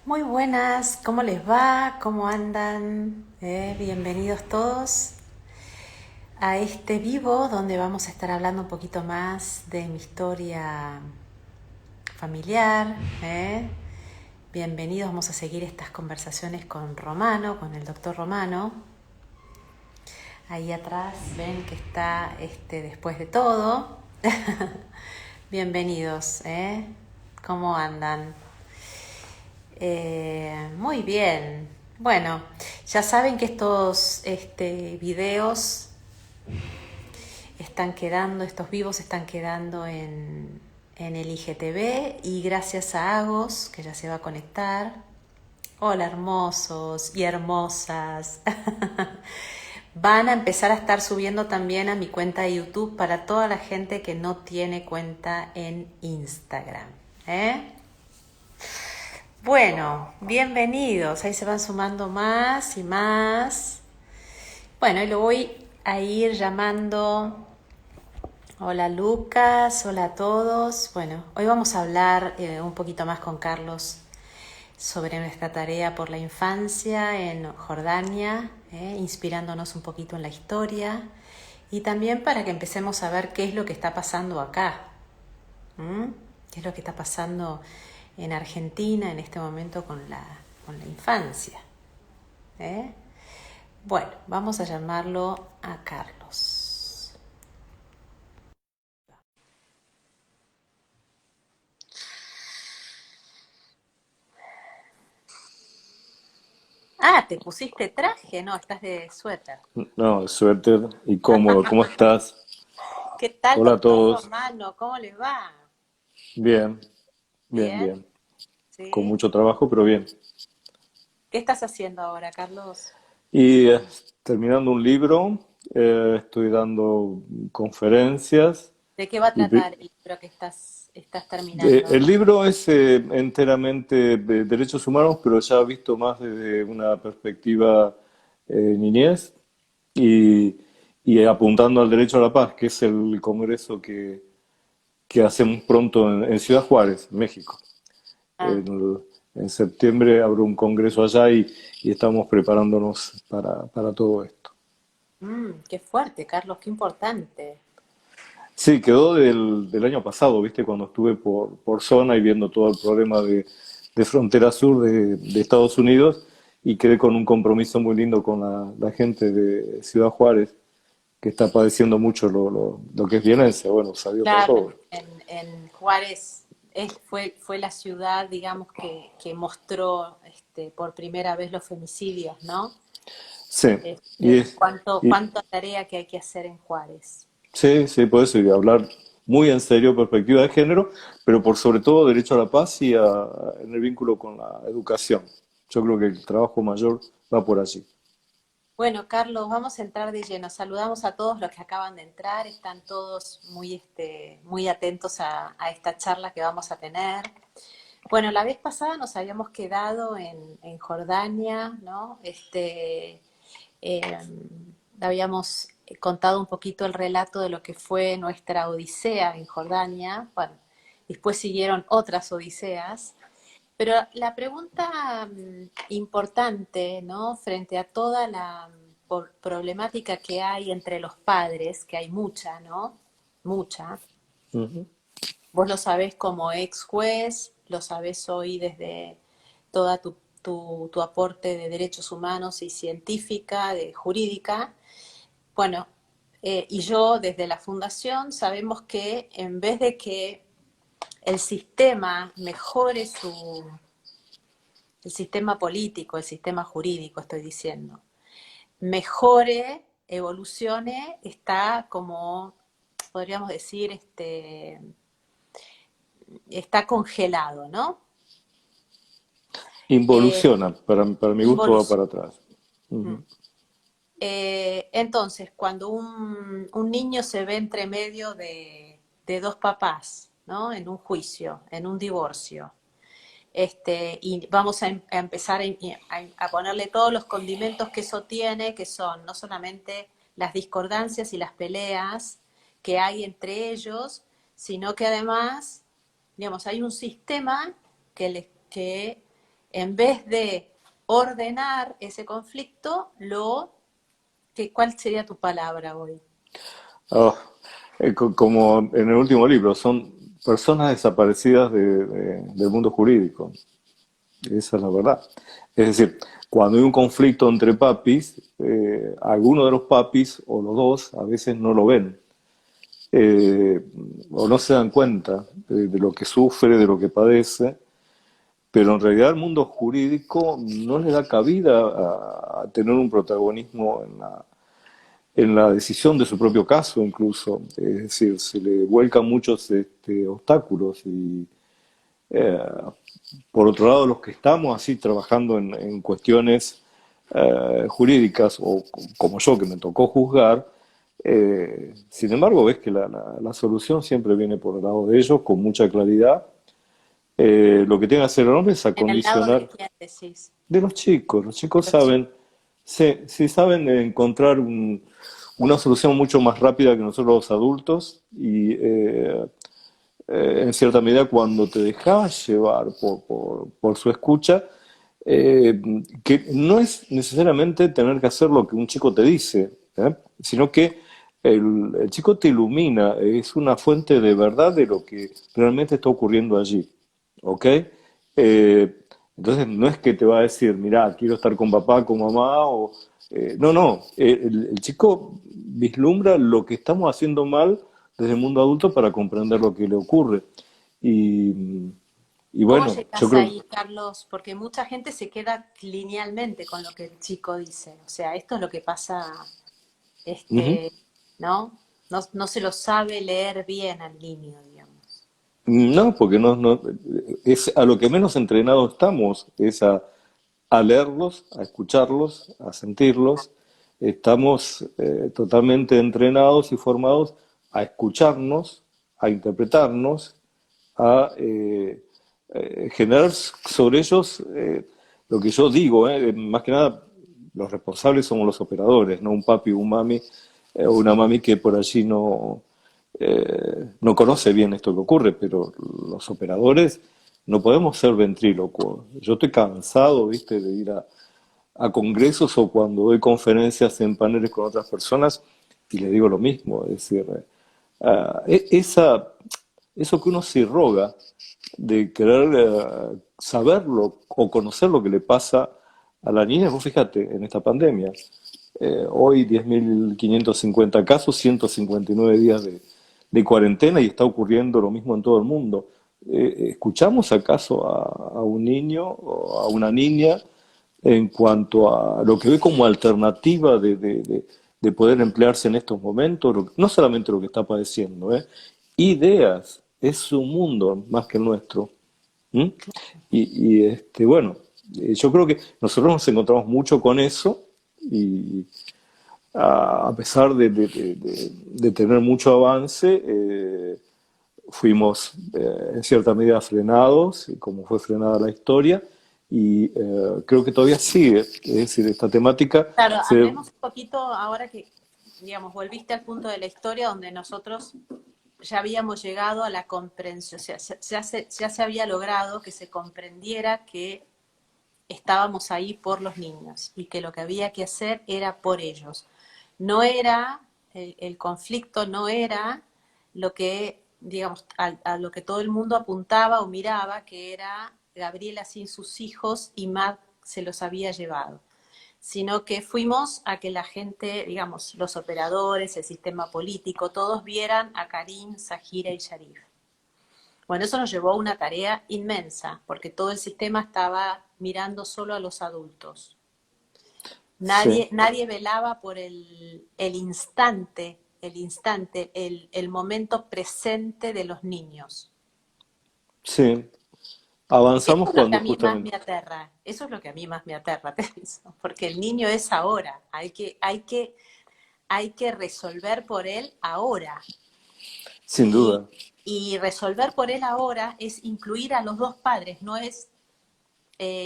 Muy buenas, ¿cómo les va? ¿Cómo andan? Bienvenidos todos a este vivo donde vamos a estar hablando un poquito más de mi historia familiar. Bienvenidos, vamos a seguir estas conversaciones con Romano, con el doctor Romano. Ahí atrás ven que está después de todo. Bienvenidos, ¿cómo andan? Muy bien. Bueno, ya saben que estos videos están quedando, estos vivos están quedando en el IGTV y gracias a Agos, que ya se va a conectar. Hola hermosos y hermosas. Van a empezar a estar subiendo también a mi cuenta de YouTube para toda la gente que no tiene cuenta en Instagram. Bueno, bienvenidos. Ahí se van sumando más y más. Bueno, y lo voy a ir llamando. Hola Lucas, hola a todos. Bueno, hoy vamos a hablar un poquito más con Carlos sobre nuestra tarea por la infancia en Jordania, inspirándonos un poquito en la historia y también para que empecemos a ver qué es lo que está pasando acá. ¿Qué es lo que está pasando en Argentina en este momento con la infancia? Bueno, vamos a llamarlo a Carlos. Ah, te pusiste traje, no, estás de suéter. No, suéter y cómodo. ¿Cómo estás? ¿Qué tal, Hola a doctor todos. Romano? ¿Cómo les va? Bien, bien, ¿Bien? bien. Con ¿Sí? mucho trabajo, pero bien. ¿Qué estás haciendo ahora, Carlos? Y terminando un libro, estoy dando conferencias. ¿De qué va a Y tratar el libro que estás el terminando? libro es enteramente de derechos humanos, pero ya visto más desde una perspectiva niñez y, y apuntando al derecho a la paz, que es el congreso que hacemos pronto en Ciudad Juárez, México. Ah, En septiembre habrá un congreso allá y estamos preparándonos para todo esto. qué fuerte, Carlos, qué importante. Sí, quedó del año pasado, ¿viste? Cuando estuve por zona y viendo todo el problema de frontera sur de Estados Unidos y quedé con un compromiso muy lindo con la gente de Ciudad Juárez, que está padeciendo mucho lo que es violencia. Bueno, salió por Claro, todo. en Juárez fue la ciudad, digamos, que mostró por primera vez los femicidios, ¿no? Sí, y, es, y, Cuánta tarea que hay que hacer en Juárez. sí, sí, por eso, y hablar muy en serio, perspectiva de género, pero por sobre todo derecho a la paz y en el vínculo con la educación. Yo creo que el trabajo mayor va por allí. Bueno, Carlos, vamos a entrar de lleno. Saludamos a todos los que acaban de entrar. Están todos muy atentos a esta charla que vamos a tener. Bueno, la vez pasada nos habíamos quedado en Jordania, ¿no? Eh, Habíamos contado un poquito el relato de lo que fue nuestra odisea en Jordania. Bueno, después siguieron otras odiseas. Pero la pregunta importante, ¿no? Frente a toda la problemática que hay entre los padres, que hay mucha, ¿no? Mucha. Ujú. Vos lo sabés como ex juez, lo sabés hoy desde toda tu aporte de derechos humanos y científica, de jurídica. Bueno, y yo desde la fundación sabemos que en vez de que el sistema mejore el sistema político, el sistema jurídico, estoy diciendo, mejore, evolucione, está como, podríamos decir, está congelado, ¿no? Eh, Involuciona, para mi gusto va para Involución. atrás. Ujú. Entonces, cuando un niño se ve entre medio de dos papás, ¿no? En un juicio, en un divorcio, y vamos a empezar a ponerle todos los condimentos que eso tiene, que son no solamente las discordancias y las peleas que hay entre ellos, sino que además, digamos, hay un sistema que en vez de ordenar ese conflicto, ¿cuál sería tu palabra hoy? Ah, como en el último libro, son personas desaparecidas del mundo jurídico. Esa es la verdad. Es decir, cuando hay un conflicto entre papis, alguno de los papis o los dos a veces no lo ven, eh, o no se dan cuenta de lo que sufre, de lo que padece, pero en realidad el mundo jurídico no le da cabida a tener un protagonismo en la decisión de su propio caso incluso. Es decir, se le vuelcan muchos obstáculos y eh, por otro lado, los que estamos así trabajando en cuestiones jurídicas, o como yo que me tocó juzgar, sin embargo, ves que la solución siempre viene por el lado de ellos con mucha claridad. Lo que tiene que hacer el hombre es ¿En el lado de acondicionar quién decís? de los chicos. Los De chicos los chicos. saben, sí saben encontrar una solución mucho más rápida que nosotros los adultos y en cierta medida cuando te dejas llevar por su escucha, que no es necesariamente tener que hacer lo que un chico te dice, sino que el chico te ilumina, es una fuente de verdad de lo que realmente está ocurriendo allí. ¿Ok? Entonces no es que te va a decir, mira, quiero estar con papá, con mamá, o... no, no, el chico vislumbra lo que estamos haciendo mal desde el mundo adulto para comprender lo que le ocurre. Y, y ¿Cómo bueno, yo llegas creo... ahí, Carlos? Porque mucha gente se queda linealmente con lo que el chico dice. O sea, esto es lo que pasa, Ujú. este, ¿no? No, no se lo sabe leer bien al niño, digamos. No, porque es a lo que menos entrenados estamos, es a leerlos, a escucharlos, a sentirlos. Estamos totalmente entrenados y formados a escucharnos, a interpretarnos, a generar sobre ellos lo que yo digo, más que nada los responsables somos los operadores, no un papi o un mami, o una mami que por allí no conoce bien esto que ocurre, pero los operadores no podemos ser ventrílocuos. Yo estoy cansado, viste, de ir a congresos o cuando doy conferencias en paneles con otras personas y les digo lo mismo, es decir, eso que uno se roga de querer saberlo o conocer lo que le pasa a la niña, vos fíjate, en esta pandemia, hoy 10.550 casos, 159 días de cuarentena y está ocurriendo lo mismo en todo el mundo. ¿Escuchamos acaso a un niño o a una niña en cuanto a lo que ve como alternativa de poder emplearse en estos momentos? No solamente lo que está padeciendo, ideas, es su mundo más que el nuestro. ¿Mm? Bueno, yo creo que nosotros nos encontramos mucho con eso y a pesar de tener mucho avance, fuimos en cierta medida frenados, como fue frenada la historia, y creo que todavía sigue, es decir, esta temática Claro, se... hablemos un poquito ahora que, digamos, volviste al punto de la historia donde nosotros ya habíamos llegado a la comprensión, o sea, ya se había logrado que se comprendiera que estábamos ahí por los niños y que lo que había que hacer era por ellos. No era, el conflicto no era lo que, digamos, a lo que todo el mundo apuntaba o miraba, que era Gabriela sin sus hijos y Matt se los había llevado, sino que fuimos a que la gente, digamos, los operadores, el sistema político, todos vieran a Karim, Zahira y Sharif. Bueno, eso nos llevó a una tarea inmensa, porque todo el sistema estaba mirando solo a los adultos. Sí, Nadie velaba por el momento presente de los niños. sí, Eso avanzamos es lo que cuando a mí más me justamente... aterra. Eso es lo que a mí más me aterra, Teresa, porque el niño es ahora. Hay que resolver por él ahora. Sin Y, duda, y resolver por él ahora es incluir a los dos padres, no es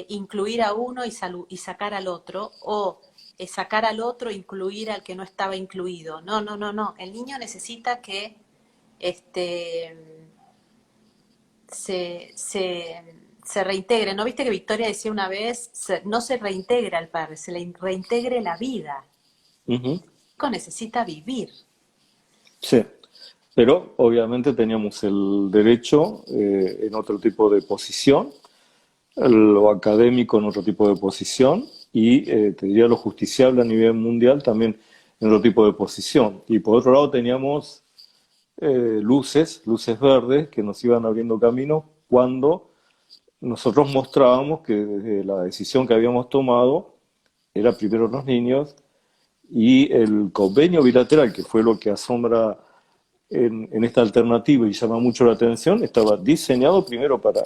incluir a uno y sacar al otro, o sacar al otro e incluir al que no estaba incluido. No, no, no, no. El niño necesita que este, se, se, se reintegre. ¿No viste que Victoria decía una vez, no se reintegra el padre, se le reintegre la vida? Ujú. El chico necesita vivir. Sí, pero obviamente teníamos el derecho en otro tipo de posición, lo académico en otro tipo de posición y te diría lo justiciable a nivel mundial también en otro tipo de posición. Y por otro lado teníamos luces verdes que nos iban abriendo camino cuando nosotros mostrábamos que desde la decisión que habíamos tomado era primero los niños y el convenio bilateral, que fue lo que asombra en esta alternativa y llama mucho la atención, estaba diseñado primero para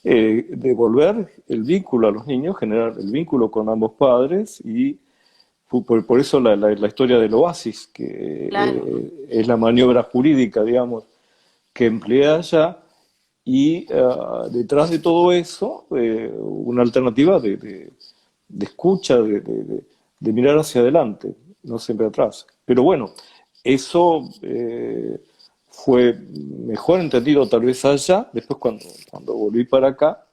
devolver el vínculo a los niños, generar el vínculo con ambos padres y por eso la historia del oasis, que Claro. es la maniobra jurídica, digamos, que emplea allá y detrás de todo eso una alternativa de escucha, de mirar hacia adelante, no siempre atrás. Pero bueno, eso fue mejor entendido tal vez allá, después cuando volví para acá,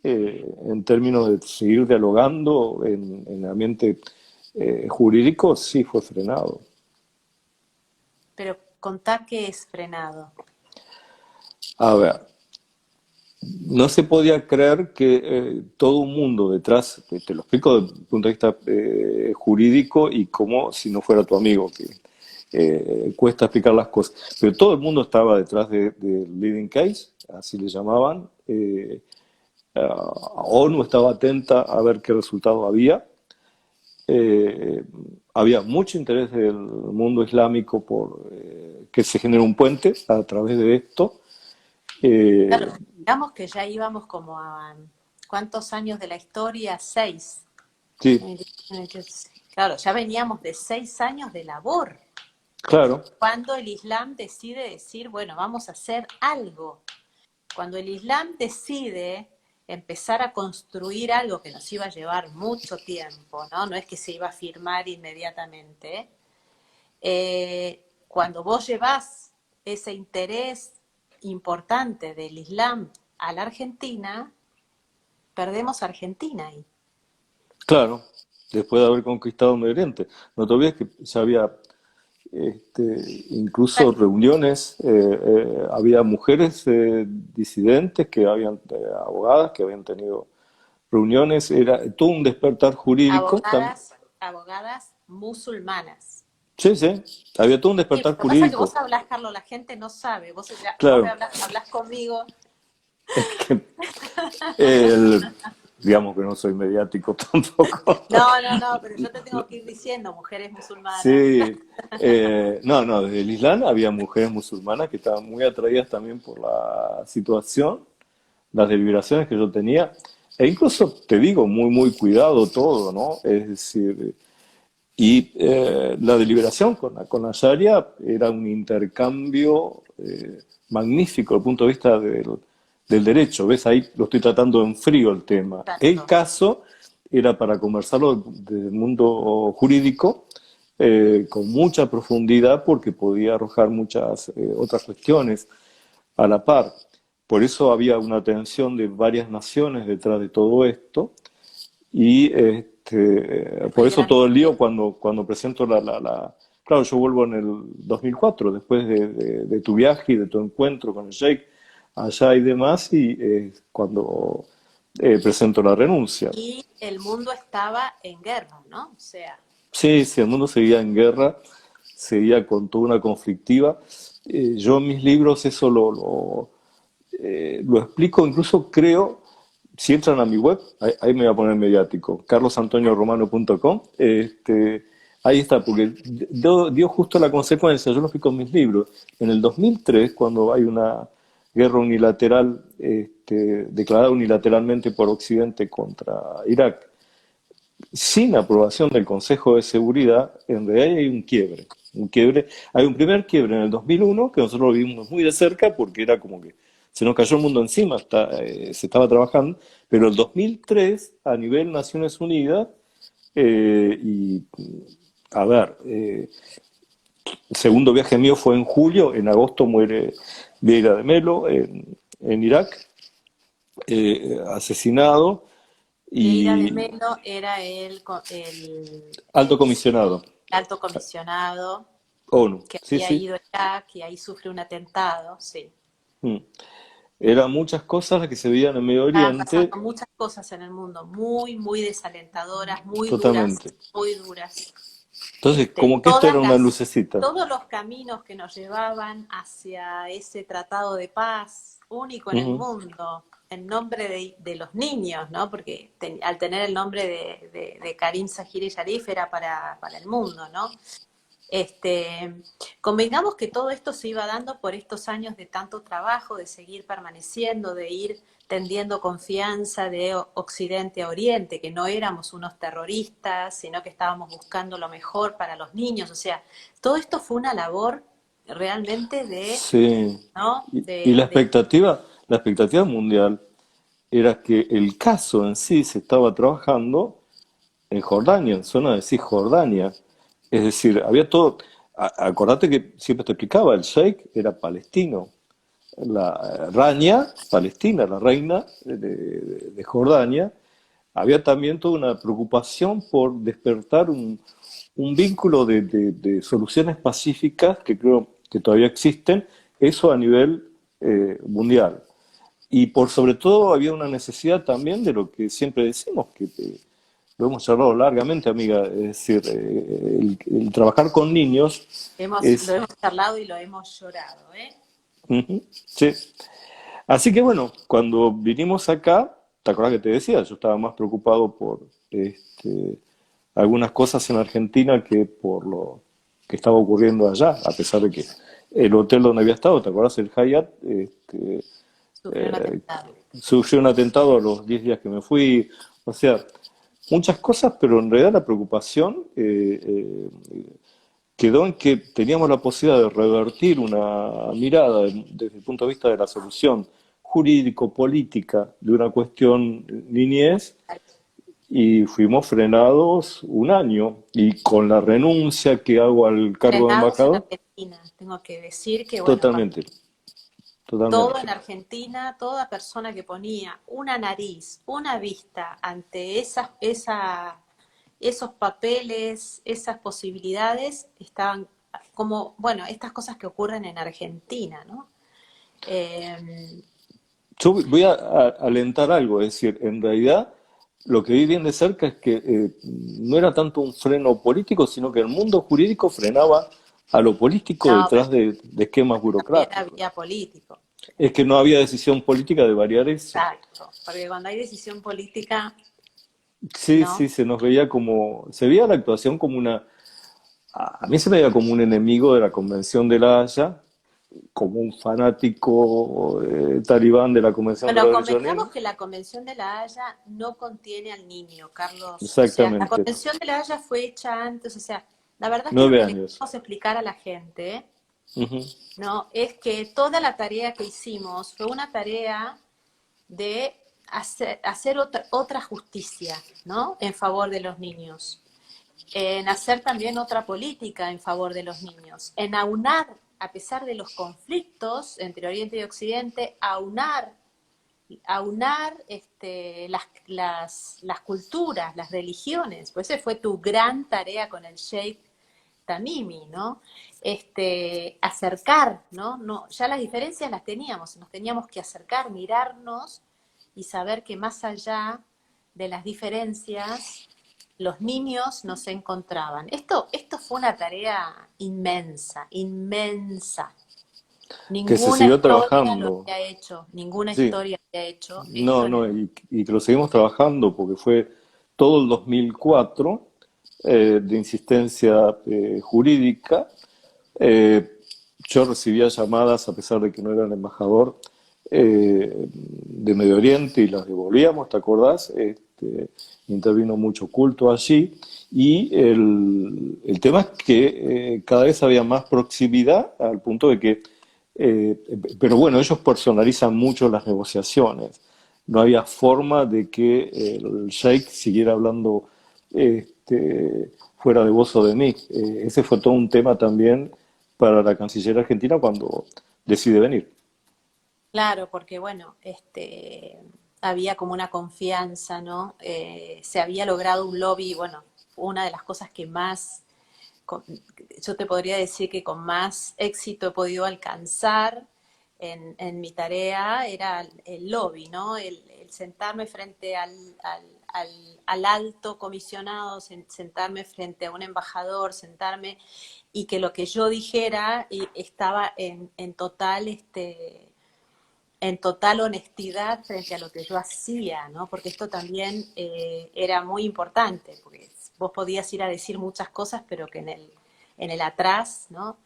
en términos de seguir dialogando en el ambiente jurídico, sí fue frenado. Pero contá qué es frenado. A ver, no se podía creer que todo un mundo detrás, te lo explico desde el punto de vista jurídico y como si no fuera tu amigo, que cuesta explicar las cosas. Pero todo el mundo estaba detrás de Leading Case, así le llamaban. ONU estaba atenta a ver qué resultado había. Eh, Había mucho interés del mundo islámico por que se genere un puente a través de esto. Claro, Eh, digamos que ya íbamos como a ¿cuántos años de la historia? 6. sí, Claro, ya veníamos de 6 años de labor. claro. Cuando el Islam decide decir, bueno, vamos a hacer algo. Cuando el Islam decide empezar a construir algo que nos iba a llevar mucho tiempo, ¿no? No es que se iba a firmar inmediatamente. Cuando vos llevás ese interés importante del Islam a la Argentina, perdemos a Argentina ahí. Claro, después de haber conquistado Medio Oriente. No te olvides que ya había incluso reuniones, había mujeres disidentes que habían, abogadas que habían tenido reuniones, era todo un despertar jurídico. Abogadas musulmanas. Sí, sí, había todo un Sí, despertar lo que pasa es que vos jurídico. hablás, Carlos, la gente no sabe. Vos me Claro, hablás conmigo. es que el, digamos que no soy mediático tampoco. No, no, no, pero yo te tengo que ir diciendo, mujeres musulmanas. Sí, no, no, desde el Islam había mujeres musulmanas que estaban muy atraídas también por la situación, las deliberaciones que yo tenía, e incluso te digo, muy cuidado todo, ¿no? Es decir, y la deliberación con la Sharia era un intercambio magnífico desde el punto de vista del derecho. ¿Ves? Ahí lo estoy tratando en frío el tema. El Exacto. caso era para conversarlo desde el mundo jurídico con mucha profundidad porque podía arrojar muchas otras cuestiones a la par. Por eso había una tensión de varias naciones detrás de todo esto y por Muy eso todo el grande. lío cuando presento Claro, yo vuelvo en el 2004, después de tu viaje y de tu encuentro con el Sheikh allá y demás, y cuando presento la renuncia. Y el mundo estaba en guerra, ¿no? O sea, Sí, sí, el mundo seguía en guerra, seguía con toda una conflictiva. Yo en mis libros eso lo explico, incluso creo, si entran a mi web, ahí me voy a poner mediático, carlosantonioromano.com, ahí está, porque dio justo la consecuencia, yo lo explico en mis libros. En el 2003, cuando hay una guerra unilateral, declarada unilateralmente por Occidente contra Irak, sin aprobación del Consejo de Seguridad, en realidad hay un quiebre. Un quiebre. Hay un primer quiebre en el 2001 que nosotros lo vimos muy de cerca porque era como que se nos cayó el mundo encima, se estaba trabajando, pero el 2003 a nivel Naciones Unidas, y a ver, el segundo viaje mío fue en julio, en agosto muere Vieira de Melo en Irak, asesinado Vieira de y Mello era alto comisionado, alto comisionado ONU, que sí, había sí. ido a Irak y ahí sufre un atentado, sí. Mm. Eran muchas cosas las que se veían en Medio Estaban Oriente, pasando muchas cosas en el mundo, muy, muy desalentadoras, totalmente. muy duras. Entonces, como que esto era una lucecita. Todos los caminos que nos llevaban hacia ese tratado de paz único en el Ujú. mundo, en nombre de los niños, ¿no? Porque al tener el nombre de Karim Zahiri Sharif era para el mundo, ¿no? Este, convengamos que todo esto se iba dando por estos años de tanto trabajo, de seguir permaneciendo, de ir tendiendo confianza de Occidente a Oriente, que no éramos unos terroristas, sino que estábamos buscando lo mejor para los niños. O sea, todo esto fue una labor realmente Sí. ¿no? Y la expectativa mundial era que el caso en sí se estaba trabajando en Jordania, en zona de Cisjordania. Es decir, había todo. Acordate que siempre te explicaba, el sheikh era palestino, la Rania, Palestina, la reina de Jordania. Había también toda una preocupación por despertar un vínculo de soluciones pacíficas que creo que todavía existen, eso a nivel mundial. Y por sobre todo había una necesidad también de lo que siempre decimos, que lo hemos charlado largamente, amiga, es decir, el trabajar con niños lo es... hemos charlado y lo hemos llorado, ¿eh? Ujú, sí. Así que bueno, cuando vinimos acá, ¿te acuerdas que te decía? Yo estaba más preocupado por algunas cosas en Argentina que por lo que estaba ocurriendo allá, a pesar de que el hotel donde había estado, ¿te acuerdas? El Hyatt, Sufrió un eh, atentado. sufrió un atentado a los 10 días que me fui. O sea, muchas cosas, pero en realidad la preocupación quedó en que teníamos la posibilidad de revertir una mirada desde el punto de vista de la solución jurídico-política de una cuestión niñez y fuimos frenados un año y con la renuncia que hago al cargo de Frenados en embajador, Argentina. Tengo que decir que, bueno, totalmente, todo totalmente. en Argentina, toda persona que ponía una nariz, una vista ante esos papeles, esas posibilidades, estaban como, bueno, estas cosas que ocurren en Argentina, ¿no? Eh, Yo voy a alentar algo, es decir, en realidad lo que vi bien de cerca es que no era tanto un freno político, sino que el mundo jurídico frenaba a lo político no, pero detrás de esquemas también burocráticos. había político, Es que no había decisión política de variar eso. exacto, porque cuando hay decisión política, Sí, ¿no? sí, se nos veía como, se veía la actuación como una, a mí se me veía como un enemigo de la Convención de la Haya, como un fanático talibán de la Convención de Bueno, los Derechos del convengamos Niño. que la Convención de la Haya no contiene al niño, Carlos. O sea, la Exactamente. Convención de la Haya fue hecha antes. O sea, la verdad es que lo Nueve que le años. queremos explicar a la gente, Ujú. ¿no? Es que toda la tarea que hicimos fue una tarea de hacer otra justicia, ¿no? En favor de los niños. En hacer también otra política en favor de los niños. En aunar, a pesar de los conflictos entre Oriente y Occidente, aunar las culturas, las religiones. Pues esa fue tu gran tarea con el Sheikh Tamimi, ¿no? Acercar, ¿no? No, ya las diferencias las teníamos, nos teníamos que acercar, mirarnos y saber que más allá de las diferencias, los niños nos encontraban. Esto fue una tarea inmensa, inmensa. Que se Ninguna siguió historia lo trabajando. había hecho, ninguna Sí, historia había hecho no, esto en no, el... y que lo seguimos trabajando porque fue todo el 2004 de insistencia jurídica. Eh, yo recibía llamadas, a pesar de que no era el embajador, de Medio Oriente y las devolvíamos, ¿te acordás? Intervino mucho culto allí y el tema es que cada vez había más proximidad al punto de que, eh, pero bueno, ellos personalizan mucho las negociaciones. No había forma de que el Sheikh siguiera hablando fuera de vos o de mí. Ese fue todo un tema también para la canciller argentina cuando decide venir. Claro, porque bueno, había como una confianza, ¿no? Se había logrado un lobby, bueno, una de las cosas que más, yo te podría decir que con más éxito he podido alcanzar en mi tarea era el lobby, ¿no? El sentarme frente al alto comisionado, sentarme frente a un embajador, sentarme y que lo que yo dijera estaba en total honestidad frente a lo que yo hacía, ¿no? Porque esto también era muy importante, porque vos podías ir a decir muchas cosas, pero que en el atrás, ¿no?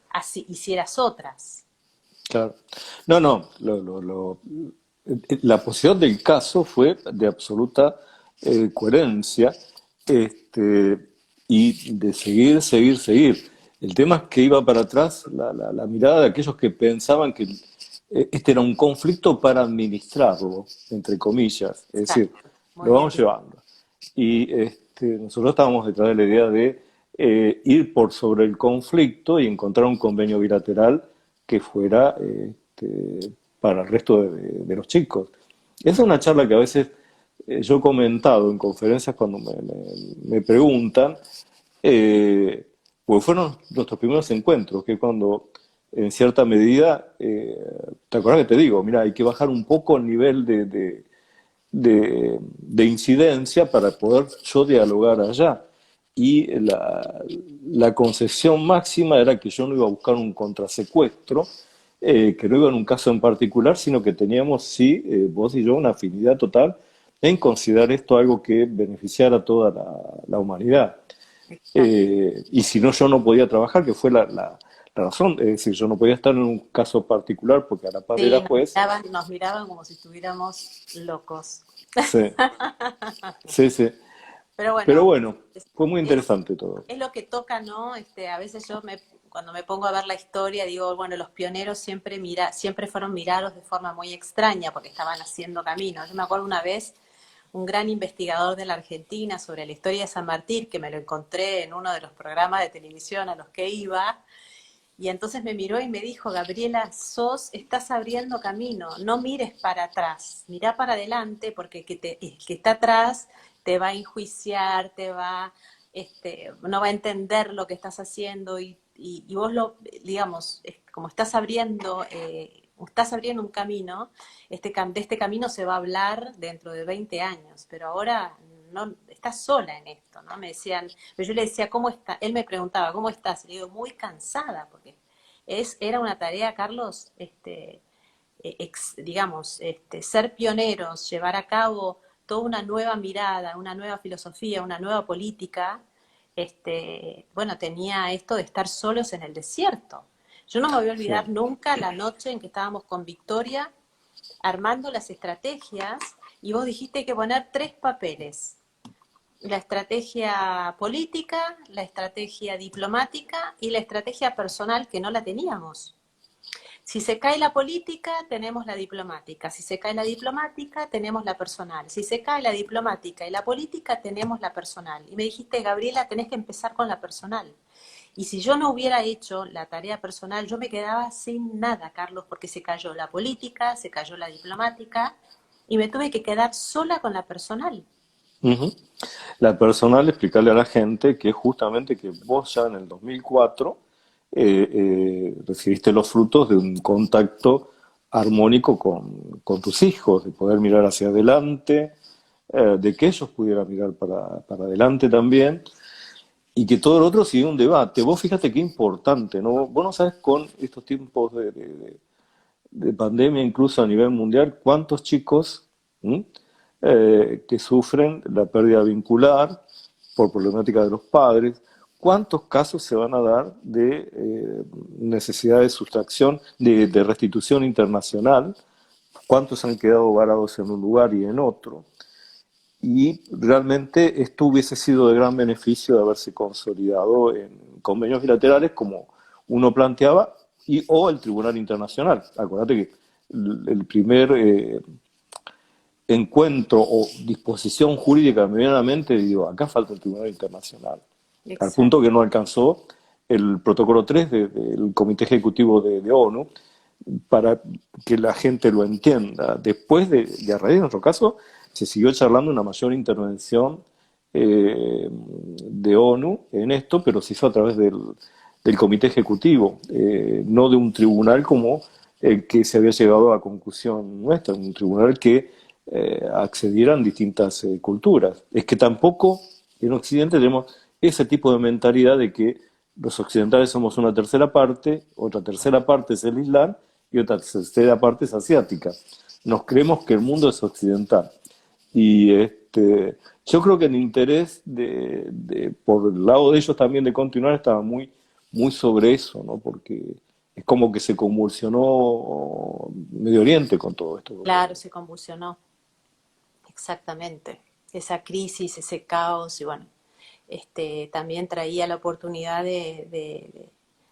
Así hicieras otras. Claro. No, no, la posición del caso fue de absoluta coherencia, este, y de seguir, seguir, seguir. El tema es que iba para atrás la mirada de aquellos que pensaban que este era un conflicto para administrarlo, entre comillas, es decir, Exacto, muy lo bien vamos dicho. llevando. Y nosotros estábamos detrás de la idea de ir por sobre el conflicto y encontrar un convenio bilateral que fuera para el resto de los chicos. Esa es una charla que a veces yo he comentado en conferencias cuando me preguntan, eh, pues fueron nuestros primeros encuentros, que cuando en cierta medida, ¿te acuerdas que te digo? Mira, hay que bajar un poco el nivel de incidencia para poder yo dialogar allá. Y la concepción máxima era que yo no iba a buscar un contrasecuestro, que no iba en un caso en particular, sino que teníamos, sí, vos y yo, una afinidad total en considerar esto algo que beneficiara a toda la humanidad. Exacto. Y si no, yo no podía trabajar, que fue la razón. Es decir, yo no podía estar en un caso particular porque a la par era Sí, juez. nos miraban como si estuviéramos locos. Sí, sí, sí. Pero Pero bueno, bueno, es, fue muy es, interesante todo. es lo que toca, ¿no? A veces cuando me pongo a ver la historia, digo, bueno, los pioneros siempre fueron mirados de forma muy extraña porque estaban haciendo camino. Yo me acuerdo una vez, un gran investigador de la Argentina sobre la historia de San Martín, que me lo encontré en uno de los programas de televisión a los que iba, y entonces me miró y me dijo, Gabriela, estás abriendo camino, no mires para atrás, mira para adelante porque el que está atrás te va a enjuiciar, no va a entender lo que estás haciendo y vos digamos, como estás abriendo un camino, de este camino se va a hablar dentro de 20 años, pero ahora no estás sola en esto, ¿no? Me decían, pero yo le decía, ¿cómo está? Él me preguntaba, ¿cómo estás? Y le digo, muy cansada, porque era una tarea, Carlos, digamos, ser pioneros, llevar a cabo toda una nueva mirada, una nueva filosofía, una nueva política, bueno, tenía esto de estar solos en el desierto. Yo no me voy a Sí, olvidar nunca la noche en que estábamos con Victoria armando las estrategias y vos dijiste que poner tres papeles: la estrategia política, la estrategia diplomática y la estrategia personal, que no la teníamos. Si se cae la política, tenemos la diplomática. Si se cae la diplomática, tenemos la personal. Si se cae la diplomática y la política, tenemos la personal. Y me dijiste, Gabriela, tenés que empezar con la personal. Y si yo no hubiera hecho la tarea personal, yo me quedaba sin nada, Carlos, porque se cayó la política, se cayó la diplomática y me tuve que quedar sola con la personal. ujú. La personal, explicarle a la gente que justamente que vos ya en el 2004 recibiste los frutos de un contacto armónico con tus hijos, de poder mirar hacia adelante, de que ellos pudieran mirar para adelante también, y que todo lo otro sigue un debate. Vos fíjate qué importante, ¿no? Vos no sabes con estos tiempos de pandemia, incluso a nivel mundial, cuántos chicos, ¿m? Que sufren la pérdida vincular por problemática de los padres, cuántos casos se van a dar de necesidad de sustracción, de restitución internacional, cuántos han quedado varados en un lugar y en otro. Y realmente esto hubiese sido de gran beneficio de haberse consolidado en convenios bilaterales como uno planteaba, o el Tribunal Internacional. Acuérdate que el primer encuentro o disposición jurídica que me viene a la mente, digo, acá falta el Tribunal Internacional. Al punto Exacto. que no alcanzó el protocolo 3 del Comité Ejecutivo de ONU, para que la gente lo entienda. Después y a raíz de nuestro caso, se siguió charlando una mayor intervención de ONU en esto, pero se hizo a través del comité ejecutivo, no de un tribunal como el que se había llegado a conclusión nuestra, un tribunal que accedieran distintas culturas. Es que tampoco en Occidente tenemos ese tipo de mentalidad de que los occidentales somos una tercera parte, otra tercera parte es el Islam y otra tercera parte es asiática. Nos creemos que el mundo es occidental. Y yo creo que el interés por el lado de ellos también de continuar estaba muy sobre eso, ¿no? Porque es como que se convulsionó Medio Oriente con todo esto. Claro, se convulsionó, exactamente. Esa crisis, ese caos, y bueno, también traía la oportunidad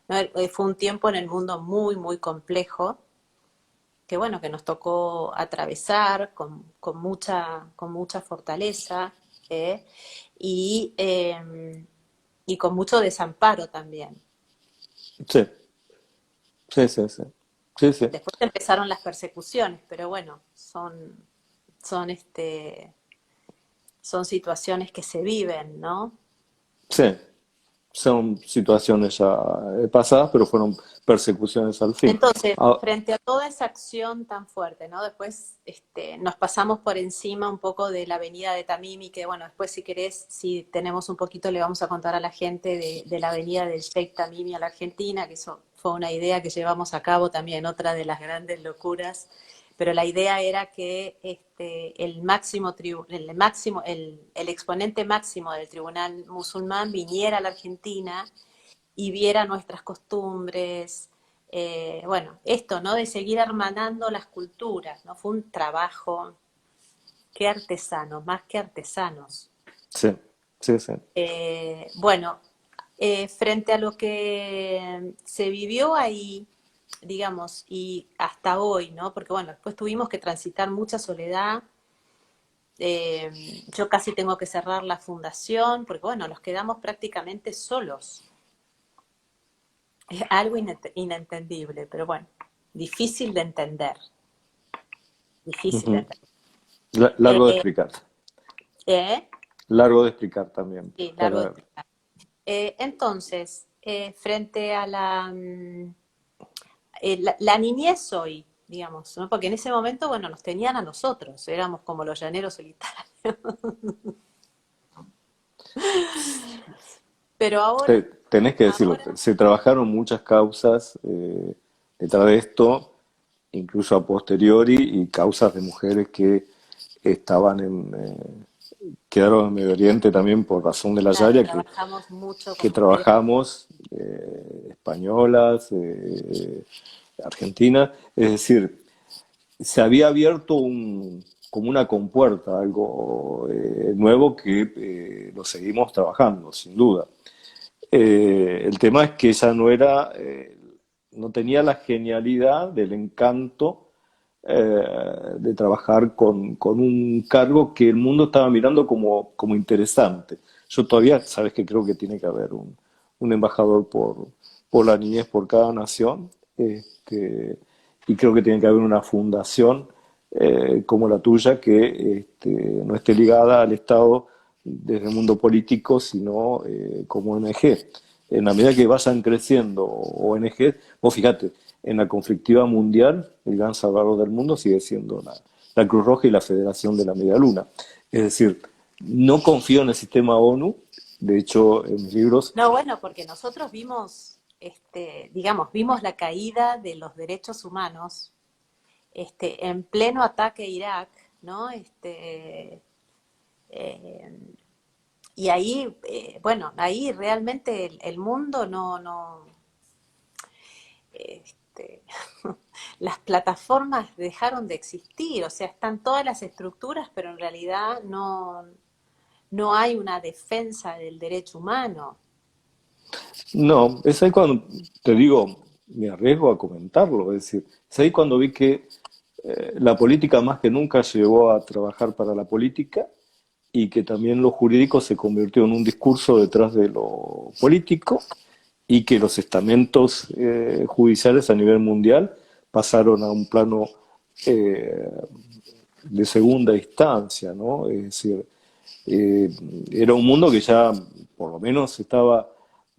¿no? Fue un tiempo en el mundo muy, muy complejo, que bueno, que nos tocó atravesar con mucha fortaleza, ¿eh? Y, eh, y con mucho desamparo también. Sí, sí, sí, sí. Sí, sí. Después empezaron las persecuciones, pero bueno, son, son situaciones que se viven, ¿no? Sí, son situaciones ya pasadas, pero fueron persecuciones al fin. Entonces, Ah, frente a toda esa acción tan fuerte, ¿no? Después nos pasamos por encima un poco de la avenida de Tamimi, que bueno, después si querés, si tenemos un poquito, le vamos a contar a la gente de la avenida del Sheikh Tamimi a la Argentina, que eso fue una idea que llevamos a cabo también, otra de las grandes locuras, pero la idea era que el exponente máximo del tribunal musulmán viniera a la Argentina y viera nuestras costumbres, bueno, esto, ¿no? De seguir hermanando las culturas, ¿no? Fue un trabajo, qué artesanos, más que artesanos. sí, sí, sí. Bueno, frente a lo que se vivió ahí, digamos, y hasta hoy, ¿no? Porque bueno, después tuvimos que transitar mucha soledad. Yo casi tengo que cerrar la fundación, porque bueno, nos quedamos prácticamente solos. Es algo inentendible, pero bueno, difícil de entender, difícil de Ujú. entender. Largo de Eh, explicar. eh, Largo de explicar también. sí, largo de Para... explicar. Entonces, frente a la niñez hoy, digamos, ¿no? Porque en ese momento, bueno, nos tenían a nosotros, éramos como los llaneros solitarios. Pero ahora, Tenés que decirlo, ahora, se trabajaron muchas causas detrás de esto, incluso a posteriori, y causas de mujeres que estaban quedaron en Medio Oriente también por razón de la claro, Sharia, trabajamos mucho que con mujeres. trabajamos, españolas, argentinas, es decir, se había abierto como una compuerta, algo nuevo que lo seguimos trabajando, sin duda. El tema es que ella no tenía la genialidad del encanto de trabajar con un cargo que el mundo estaba mirando como interesante. Yo todavía, sabes que creo que tiene que haber un embajador por la niñez por cada nación, y creo que tiene que haber una fundación como la tuya que no esté ligada al Estado desde el mundo político, sino como ONG. En la medida que vayan creciendo ONG, vos fíjate, en la conflictiva mundial, el gran salvador del mundo sigue siendo la Cruz Roja y la Federación de la Media Luna. Es decir, no confío en el sistema ONU, de hecho, en mis libros, No, bueno, porque nosotros vimos, digamos, vimos la caída de los derechos humanos, en pleno ataque a Irak, ¿no? Eh, y ahí, bueno, ahí realmente el mundo no, este, las plataformas dejaron de existir, o sea, están todas las estructuras, pero en realidad no hay una defensa del derecho humano. no, es ahí cuando te digo, me arriesgo a comentarlo, es decir, es ahí cuando vi que la política más que nunca llegó a trabajar para la política y que también lo jurídico se convirtió en un discurso detrás de lo político y que los estamentos judiciales a nivel mundial pasaron a un plano eh, de segunda instancia, ¿no? Es decir, eh, era un mundo que ya por lo menos estaba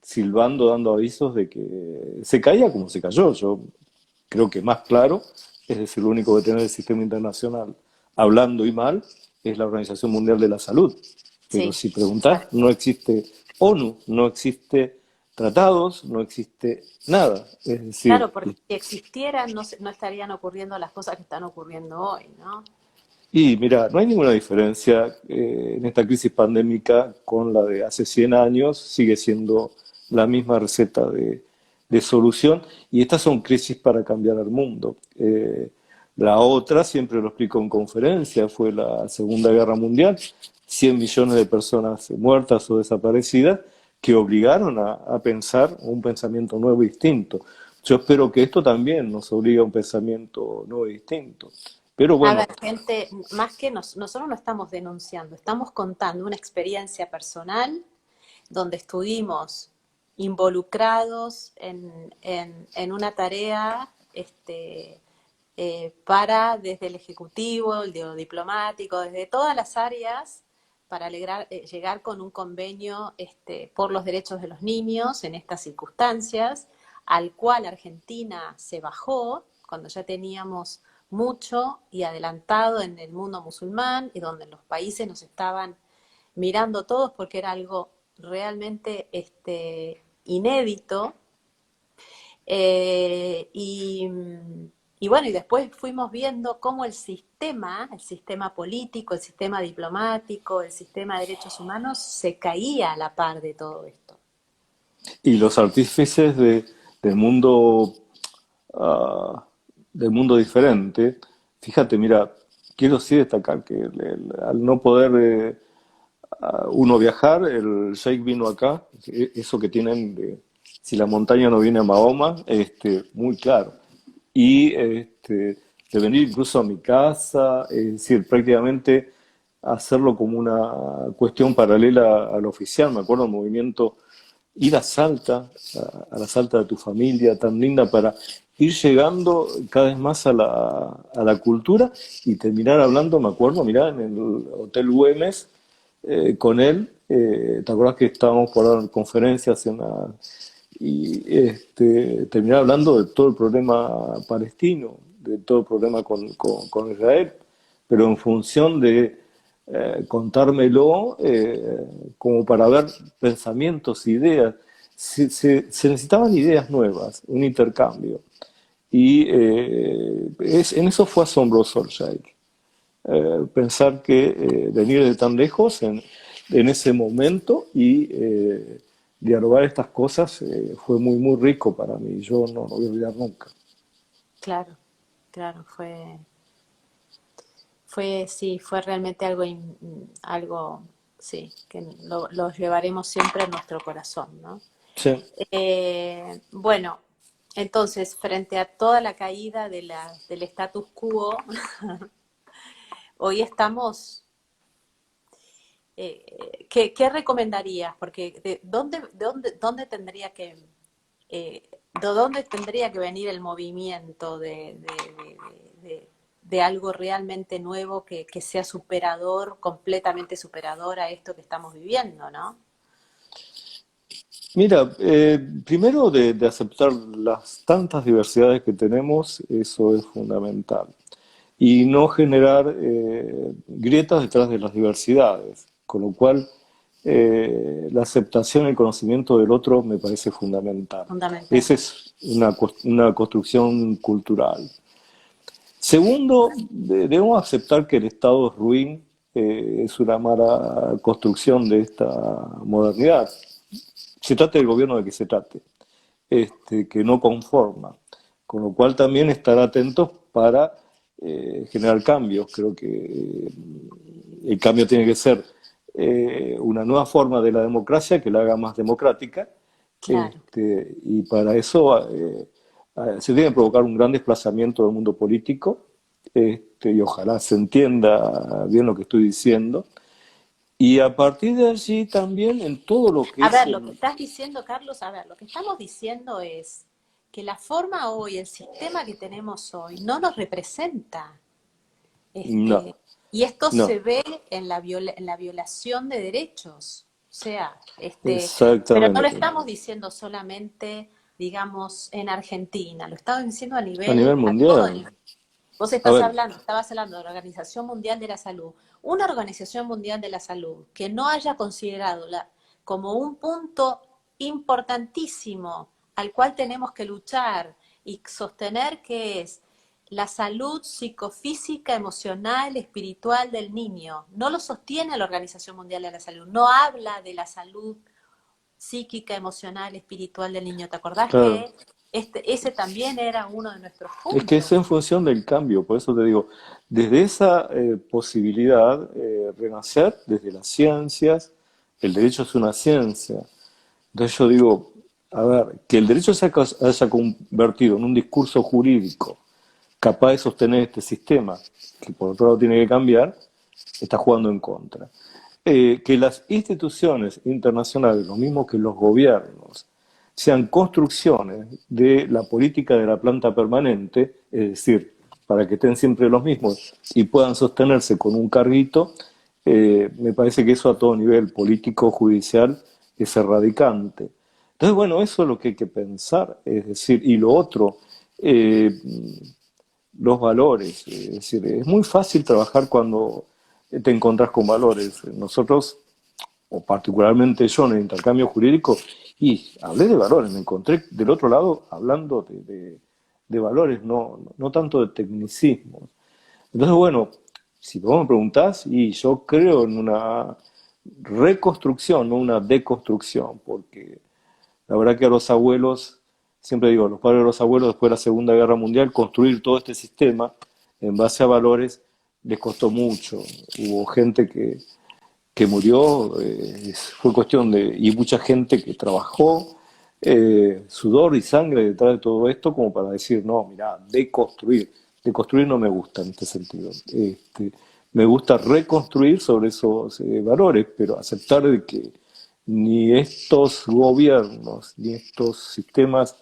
silbando, dando avisos de que se caía como se cayó. Yo creo que más claro, es decir, lo único que tiene el sistema internacional hablando y mal es la Organización Mundial de la Salud. Pero Sí, si preguntás, no existe ONU, no existe tratados, no existe nada. Es decir, claro, porque si existieran no estarían ocurriendo las cosas que están ocurriendo hoy, ¿no? y mira, no hay ninguna diferencia en esta crisis pandémica con la de hace 100 años, sigue siendo la misma receta de solución y estas son crisis para cambiar el mundo. La otra, siempre lo explico en conferencias, fue la Segunda Guerra Mundial, 100 millones de personas muertas o desaparecidas que obligaron a pensar un pensamiento nuevo y distinto. Yo espero que esto también nos obligue a un pensamiento nuevo y distinto. Pero A bueno, ver, gente, más que nosotros no estamos denunciando, estamos contando una experiencia personal donde estuvimos involucrados en una tarea para, desde el Ejecutivo, el diplomático, desde todas las áreas, para llegar con un convenio por los derechos de los niños en estas circunstancias, al cual Argentina se bajó cuando ya teníamos mucho y adelantado en el mundo musulmán y donde los países nos estaban mirando todos porque era algo realmente inédito. Eh, y, y bueno, y después fuimos viendo cómo el sistema político, el sistema diplomático, el sistema de derechos humanos se caía a la par de todo esto. y los artífices del mundo, del mundo diferente, fíjate, mira, quiero sí destacar que al no poder uno viajar, el Sheikh vino acá, eso que tienen de si la montaña no viene a Mahoma, muy claro. Y de venir incluso a mi casa, es decir, prácticamente hacerlo como una cuestión paralela al oficial. Me acuerdo del movimiento ir a Salta, a la Salta de tu familia, tan linda, para ir llegando cada vez más a la cultura y terminar hablando, me acuerdo, mirá, en el Hotel Güemes, con él, ¿te acuerdas que estábamos por dar conferencias y terminar hablando de todo el problema palestino, de todo el problema con Israel, pero en función de contármelo como para ver pensamientos, ideas. Se necesitaban ideas nuevas, un intercambio. Y en eso fue asombroso el Sheikh. Pensar que venir de tan lejos en ese momento y dialogar estas cosas fue muy, muy rico para mí. Yo no lo voy a olvidar nunca. Claro, claro, sí, fue realmente algo, sí, que lo llevaremos siempre en nuestro corazón, ¿no? Sí. Bueno, entonces, frente a toda la caída del status quo, hoy estamos, ¿qué recomendarías? Porque dónde tendría de dónde tendría que venir el movimiento de algo realmente nuevo que sea superador, completamente superador a esto que estamos viviendo, ¿no? Mira, primero de aceptar las tantas diversidades que tenemos, eso es fundamental. Y no generar grietas detrás de las diversidades, con lo cual la aceptación y el conocimiento del otro me parece fundamental. Fundamental. Esa es una construcción cultural. Segundo, debemos aceptar que el Estado es ruin, es una mala construcción de esta modernidad. Se trate del gobierno de que se trate, que no conforma, con lo cual también estar atentos para generar cambios. Creo que el cambio tiene que ser una nueva forma de la democracia que la haga más democrática, Claro. y para eso se tiene que provocar un gran desplazamiento del mundo político, y ojalá se entienda bien lo que estoy diciendo. Y a partir de allí también en todo lo que A es ver, lo que estás diciendo, Carlos, a ver, lo que estamos diciendo es que la forma hoy, el sistema que tenemos hoy, no nos representa. No, Y esto no, se ve en en la violación de derechos. O sea, pero no lo exactamente. estamos diciendo solamente, digamos, en Argentina, lo estamos diciendo A nivel a todo mundial. nivel. Vos A ver, estabas hablando de la Organización Mundial de la Salud. Una Organización Mundial de la Salud que no haya considerado como un punto importantísimo al cual tenemos que luchar y sostener, que es la salud psicofísica, emocional, espiritual del niño. No lo sostiene la Organización Mundial de la Salud, no habla de la salud psíquica, emocional, espiritual del niño. ¿Te acordás claro. que ese también era uno de nuestros Es que es puntos? en función del cambio, por eso te digo, desde esa posibilidad, renacer desde las ciencias, el derecho es una ciencia. Entonces yo digo, a ver, que el derecho se haya convertido en un discurso jurídico capaz de sostener este sistema, que por otro lado tiene que cambiar, está jugando en contra. Que las instituciones internacionales, lo mismo que los gobiernos, sean construcciones de la política de la planta permanente, es decir, para que estén siempre los mismos y puedan sostenerse con un carguito, me parece que eso a todo nivel político, judicial, es erradicante. Entonces, bueno, eso es lo que hay que pensar, es decir, y lo otro, eh, los valores, es decir, es muy fácil trabajar cuando te encontrás con valores. Nosotros, o particularmente yo en el intercambio jurídico, y hablé de valores, me encontré del otro lado hablando de valores, no tanto de tecnicismos. Entonces, bueno, si vos me preguntás, y yo creo en una reconstrucción, no una deconstrucción, porque la verdad que a los abuelos, siempre digo, los padres de los abuelos después de la Segunda Guerra Mundial, construir todo este sistema en base a valores les costó mucho. Hubo gente que murió, fue cuestión de, y mucha gente que trabajó, sudor y sangre detrás de todo esto como para decir, no, mira, deconstruir. Deconstruir no me gusta en este sentido. Me gusta reconstruir sobre esos valores, pero aceptar de que ni estos gobiernos, ni estos sistemas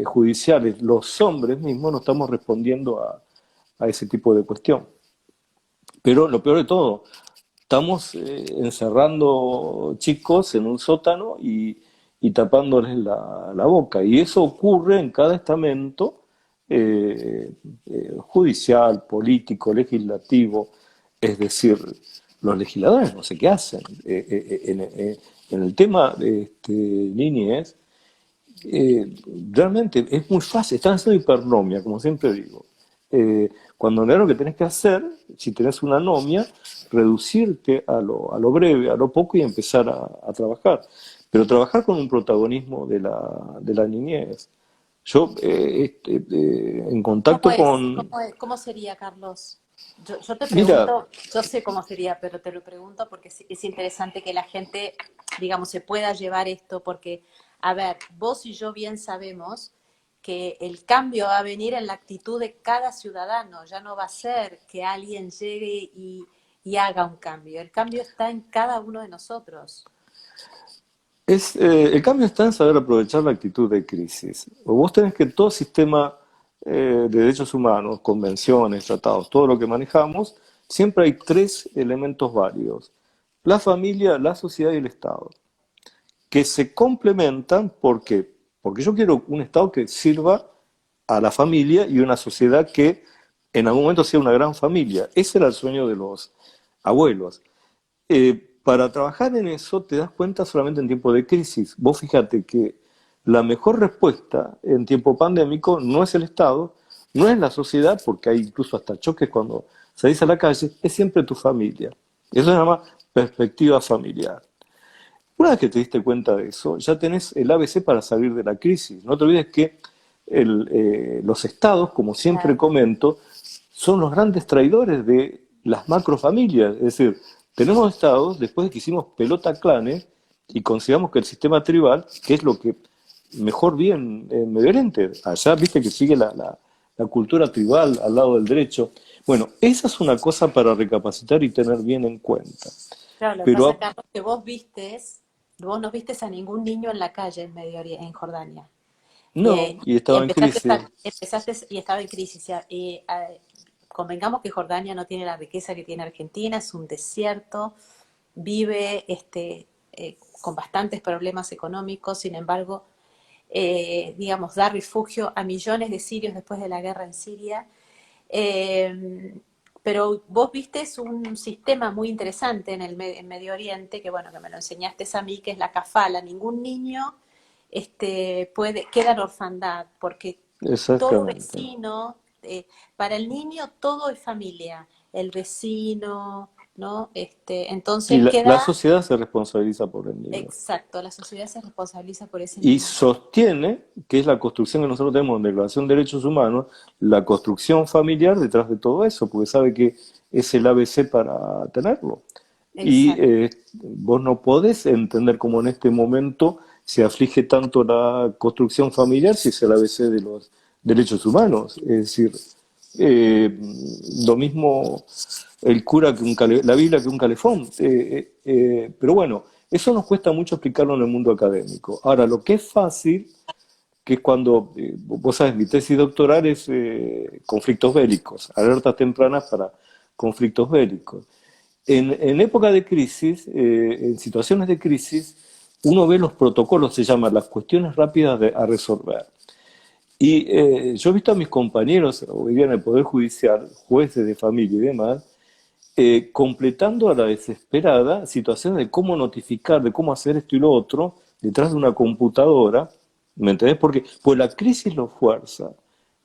judiciales, los hombres mismos no estamos respondiendo a ese tipo de cuestión. Pero lo peor de todo, estamos encerrando chicos en un sótano y tapándoles la boca. Y eso ocurre en cada estamento judicial, político, legislativo. Es decir, los legisladores no sé qué hacen. En el tema de niñez, realmente es muy fácil, están haciendo hipernomia, como siempre digo. Cuando en realidad lo que tenés que hacer, si tenés una anomia, reducirte a lo breve, a lo poco y empezar a trabajar. Pero trabajar con un protagonismo de la niñez. Yo, en contacto con... Cómo sería, Carlos? Yo te Mira, pregunto, yo sé cómo sería, pero te lo pregunto porque es interesante que la gente, digamos, se pueda llevar esto, porque, a ver, vos y yo bien sabemos que el cambio va a venir en la actitud de cada ciudadano, ya no va a ser que alguien llegue y haga un cambio, el cambio está en cada uno de nosotros. el cambio está en saber aprovechar la actitud de crisis. O vos tenés que todo sistema de derechos humanos, convenciones, tratados, todo lo que manejamos, siempre hay tres elementos válidos. La familia, la sociedad y el Estado, que se complementan porque yo quiero un Estado que sirva a la familia y una sociedad que en algún momento sea una gran familia. Ese era el sueño de los abuelos. Para trabajar en eso te das cuenta solamente en tiempo de crisis. Vos fíjate que la mejor respuesta en tiempo pandémico no es el Estado, no es la sociedad, porque hay incluso hasta choques cuando salís a la calle, es siempre tu familia. Eso se llama perspectiva familiar. Una vez que te diste cuenta de eso, ya tenés el ABC para salir de la crisis. No te olvides que los estados, como siempre Claro. comento, son los grandes traidores de las macrofamilias. Es decir, tenemos estados, después de que hicimos pelota clanes y consideramos que el sistema tribal, que es lo que mejor vi en Medio Oriente, allá viste que sigue la cultura tribal al lado del derecho. Bueno, esa es una cosa para recapacitar y tener bien en cuenta. Claro, lo que pasa, Pero Carlos, que vos no vistes a ningún niño en la calle en en Jordania. No, y estaba en crisis. Empezaste y estaba en crisis. Convengamos que Jordania no tiene la riqueza que tiene Argentina, es un desierto, vive con bastantes problemas económicos, sin embargo, digamos, da refugio a millones de sirios después de la guerra en Siria. Eh, pero vos viste es un sistema muy interesante en Medio Oriente, que bueno, que me lo enseñaste a mí, que es la kafala. Ningún niño queda en orfandad, porque todo Exactamente. vecino, para el niño todo es familia, el vecino, ¿no? Y Entonces la queda, sociedad se responsabiliza por el niño. exacto, la sociedad se responsabiliza por ese Y niño. sostiene que es la construcción que nosotros tenemos en Declaración de Derechos Humanos, la construcción familiar detrás de todo eso, porque sabe que es el ABC para tenerlo. Y Exacto. vos no podés entender cómo en este momento se aflige tanto la construcción familiar si es el ABC de los derechos humanos. Es decir, eh, lo mismo el cura que la Biblia que un calefón. Pero bueno, eso nos cuesta mucho explicarlo en el mundo académico. Ahora, lo que es fácil, que es cuando, vos sabes, mi tesis doctoral es conflictos bélicos, alertas tempranas para conflictos bélicos. En época de crisis, en situaciones de crisis, uno ve los protocolos, se llaman las cuestiones rápidas a resolver. Y yo he visto a mis compañeros hoy día en el Poder Judicial, jueces de familia y demás, completando a la desesperada situaciones de cómo notificar, de cómo hacer esto y lo otro, detrás de una computadora, ¿me entendés? Porque pues la crisis lo fuerza.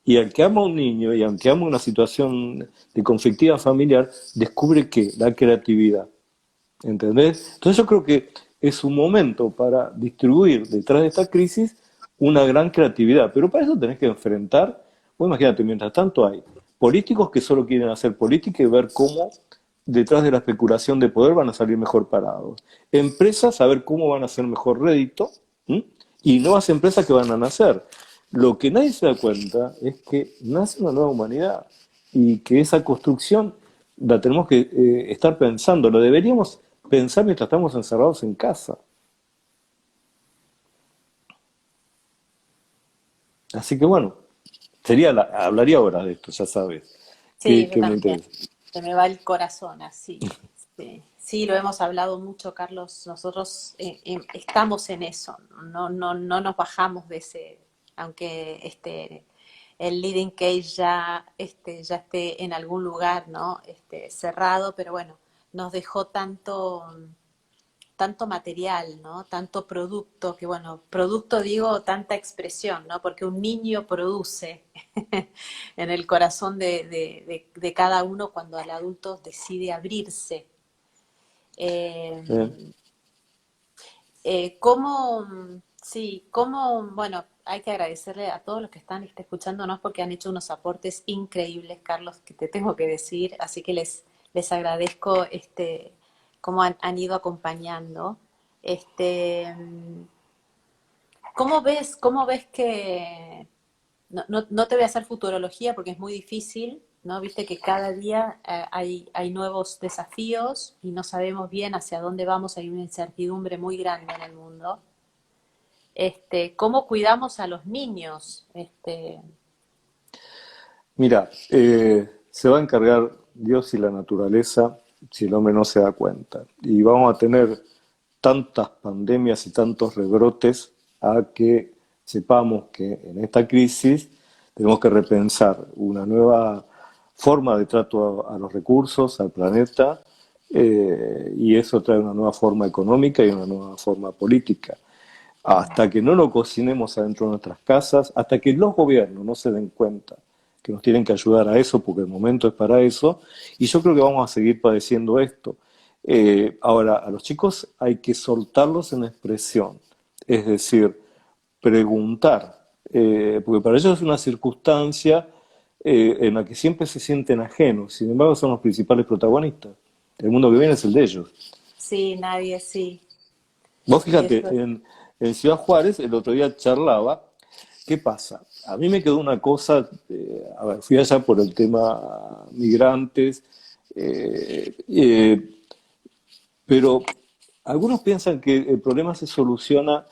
Y al que ama a un niño y al que ama una situación de conflictiva familiar, descubre que la creatividad, ¿entendés? Entonces yo creo que es un momento para distribuir detrás de esta crisis una gran creatividad, pero para eso tenés que enfrentar, vos imagínate, mientras tanto hay políticos que solo quieren hacer política y ver cómo detrás de la especulación de poder van a salir mejor parados. Empresas a ver cómo van a hacer mejor rédito, ¿m? Y nuevas empresas que van a nacer. Lo que nadie se da cuenta es que nace una nueva humanidad y que esa construcción la tenemos que estar pensando, lo deberíamos pensar mientras estamos encerrados en casa. Así que bueno, hablaría ahora de esto, ya sabes, Sí, yo que me también. interesa. Se me va el corazón así. Sí, sí, lo hemos hablado mucho, Carlos. Nosotros estamos en eso. No, no, no nos bajamos de ese, aunque el leading cage ya esté en algún lugar, ¿no? Cerrado, pero bueno, nos dejó tanto material, ¿no? Tanto producto, que bueno, producto digo, tanta expresión, ¿no? Porque un niño produce en el corazón de cada uno cuando el adulto decide abrirse. Eh, ¿Eh? bueno, hay que agradecerle a todos los que están escuchándonos porque han hecho unos aportes increíbles, Carlos, que te tengo que decir, así que les agradezco cómo han ido acompañando. Este, cómo ves que, no te voy a hacer futurología porque es muy difícil, ¿no? Viste que cada día hay nuevos desafíos y no sabemos bien hacia dónde vamos, hay una incertidumbre muy grande en el mundo. ¿Cómo cuidamos a los niños? Mira, se va a encargar Dios y la naturaleza si el hombre no se da cuenta. Y vamos a tener tantas pandemias y tantos rebrotes a que sepamos que en esta crisis tenemos que repensar una nueva forma de trato a los recursos, al planeta, y eso trae una nueva forma económica y una nueva forma política. Hasta que no lo cocinemos adentro de nuestras casas, hasta que los gobiernos no se den cuenta que nos tienen que ayudar a eso, porque el momento es para eso, y yo creo que vamos a seguir padeciendo esto. Ahora, a los chicos hay que soltarlos en expresión, es decir, preguntar, porque para ellos es una circunstancia en la que siempre se sienten ajenos, sin embargo son los principales protagonistas. El mundo que viene es el de ellos. Sí, nadie, sí, Vos sí, fíjate, eso. en Ciudad Juárez el otro día charlaba, ¿qué pasa? A mí me quedó una cosa, a ver, fui allá por el tema migrantes, eh, eh, pero algunos piensan que el problema se soluciona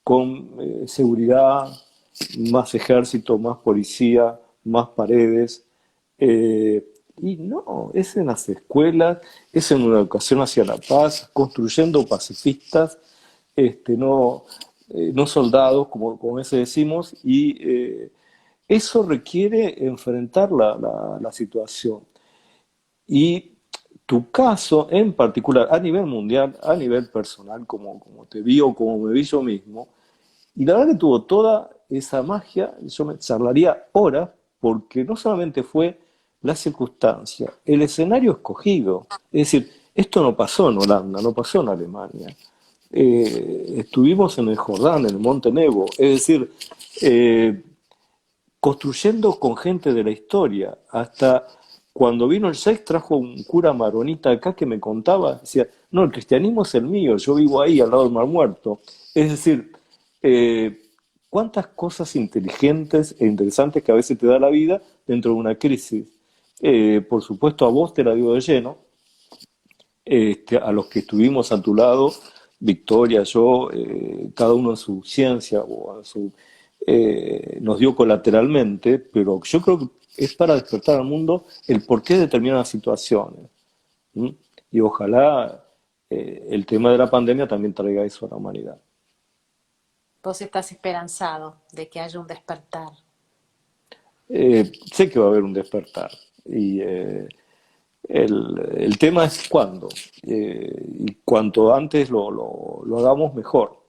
con seguridad, más ejército, más policía, más paredes. eh, y no, es en las escuelas, es en una educación hacia la paz, construyendo pacifistas, no, no soldados, como ese decimos, y eso requiere enfrentar la situación. Y tu caso en particular, a nivel mundial, a nivel personal, como te vi o como me vi yo mismo, y la verdad que tuvo toda esa magia, yo me charlaría horas, porque no solamente fue la circunstancia, el escenario escogido. Es decir, esto no pasó en Holanda, no pasó en Alemania. Estuvimos en el Jordán, en el Monte Nebo. Es decir, eh, construyendo con gente de la historia. Hasta cuando vino el Sheikh trajo un cura maronita acá que me contaba, decía, no, el cristianismo es el mío, yo vivo ahí al lado del Mar Muerto. Es decir, eh, cuántas cosas inteligentes e interesantes que a veces te da la vida dentro de una crisis. Por supuesto, a vos te la digo de lleno, a los que estuvimos a tu lado, Victoria, yo, cada uno en su ciencia o en su, nos dio colateralmente, pero yo creo que es para despertar al mundo el porqué de determinadas situaciones. ¿M? Y ojalá el tema de la pandemia también traiga eso a la humanidad. Vos estás esperanzado de que haya un despertar. Sé que va a haber un despertar y el tema es cuándo. Y cuanto antes lo hagamos mejor.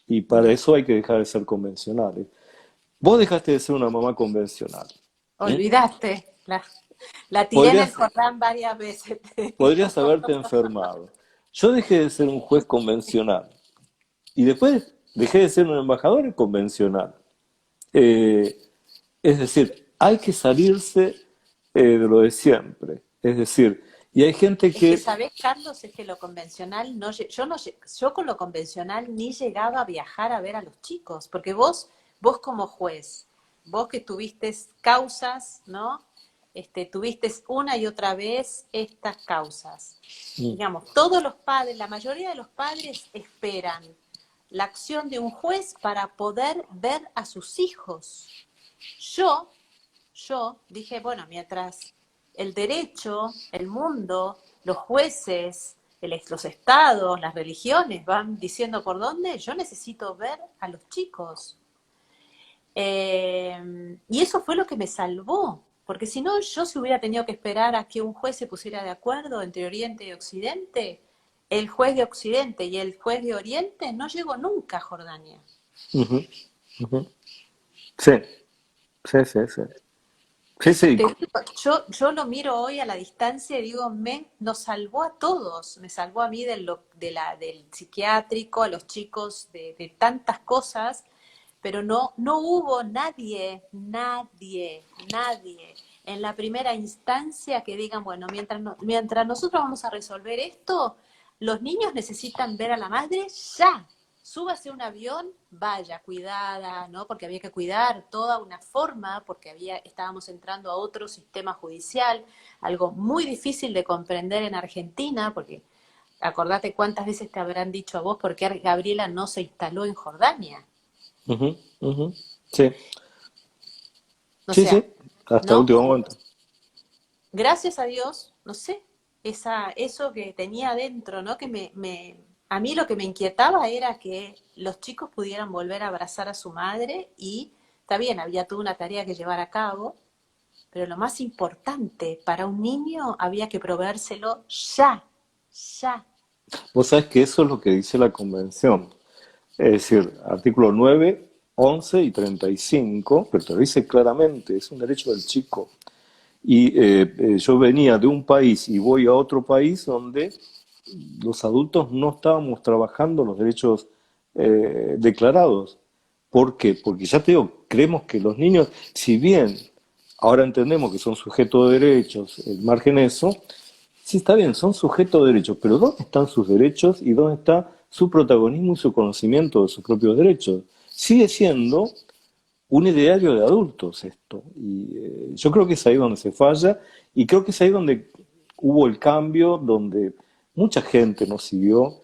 Y para Mm. eso hay que dejar de ser convencionales. Vos dejaste de ser una mamá convencional. ¿M? Olvidaste, la tiré en el Podrías, Jordán varias veces, te digo. podrías haberte enfermado. Yo dejé de ser un juez convencional. Y después dejé de ser un embajador convencional. Eh, es decir, hay que salirse de lo de siempre. Es decir, y hay gente Es que, que... ¿sabés, Carlos? Es que lo convencional, no, yo, no, yo con lo convencional ni llegaba a viajar a ver a los chicos, porque vos como juez, vos que tuviste causas, ¿no? Tuviste una y otra vez estas causas. Mm, Digamos, todos los padres, la mayoría de los padres esperan la acción de un juez para poder ver a sus hijos. Yo, yo dije, bueno, mientras el derecho, el mundo, los jueces, los estados, las religiones van diciendo por dónde, yo necesito ver a los chicos. Y eso fue lo que me salvó, porque si no, yo si hubiera tenido que esperar a que un juez se pusiera de acuerdo entre Oriente y Occidente, el juez de Occidente y el juez de Oriente no llegó nunca a Jordania. ujú, ujú. Sí, sí, sí, sí. Sí, sí. Te digo, yo lo miro hoy a la distancia y digo, nos salvó a todos, me salvó a mí del psiquiátrico, a los chicos de tantas cosas, pero no hubo nadie en la primera instancia que digan, bueno, mientras nosotros vamos a resolver esto, los niños necesitan ver a la madre ya. Súbase a un avión, vaya, cuidada, ¿no? Porque había que cuidar toda una forma, porque estábamos entrando a otro sistema judicial, algo muy difícil de comprender en Argentina, porque acordate cuántas veces te habrán dicho a vos por qué Gabriela no se instaló en Jordania. Ujú, ujú. Sí, O sí, sí, sea, hasta el ¿no? último momento. Gracias a Dios, no sé, eso que tenía adentro, ¿no? A mí lo que me inquietaba era que los chicos pudieran volver a abrazar a su madre y, está bien, había toda una tarea que llevar a cabo, pero lo más importante para un niño había que proveérselo ya, ya. Vos sabés que eso es lo que dice la Convención. Es decir, artículo 9, 11 y 35, pero te lo dice claramente, es un derecho del chico. Y yo venía de un país y voy a otro país donde los adultos no estábamos trabajando los derechos declarados. ¿Por qué? Porque ya te digo, creemos que los niños, si bien ahora entendemos que son sujetos de derechos, el margen eso, sí está bien, son sujetos de derechos, pero ¿dónde están sus derechos y dónde está su protagonismo y su conocimiento de sus propios derechos? Sigue siendo un ideario de adultos esto. Y yo creo que es ahí donde se falla y creo que es ahí donde hubo el cambio, donde mucha gente nos siguió.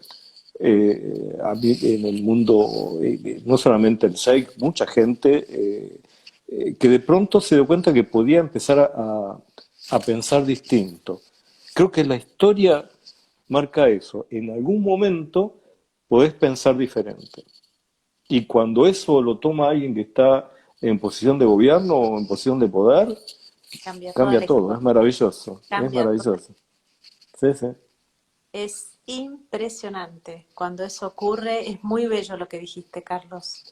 en el mundo, no solamente el sheikh, mucha gente que de pronto se dio cuenta que podía empezar a pensar distinto. Creo que la historia marca eso. En algún momento podés pensar diferente. Y cuando eso lo toma alguien que está en posición de gobierno o en posición de poder, Cambia toda cambia la todo. Es historia. maravilloso. Es Cambia toda. maravilloso. Sí, sí. Es impresionante. Cuando eso ocurre, es muy bello lo que dijiste, Carlos.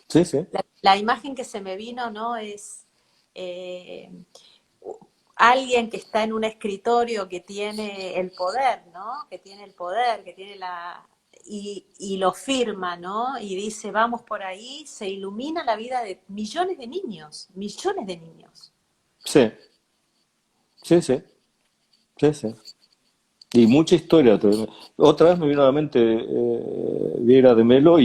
Sí, sí. La imagen que se me vino, ¿no? Es eh, alguien que está en un escritorio que tiene el poder, ¿no? Que tiene el poder, que tiene la... Y lo firma, ¿no? Y dice, vamos por ahí, se ilumina la vida de millones de niños, millones de niños. Sí, sí, sí. Sí, sí. Y mucha historia. Otra vez me vino a la mente Viera de Melo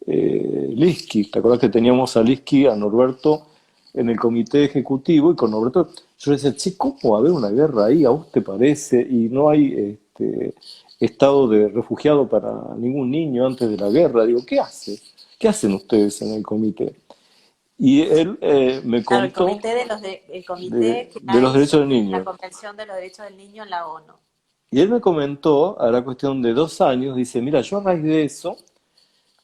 Liski. ¿Te acuerdas que teníamos a Liski, a Norberto, en el comité ejecutivo? Y con Norberto yo le decía, che, ¿cómo va a haber una guerra ahí? ¿A vos te parece? Y no hay estado de refugiado para ningún niño antes de la guerra. Digo, ¿qué hace? ¿Qué hacen ustedes en el comité? Y él me Claro, el contó comité el comité que de los hay derechos del sobre la niño. Convención de los Derechos del Niño en la ONU. Y él me comentó, a la cuestión de 2 años, dice, mira, yo a raíz de eso,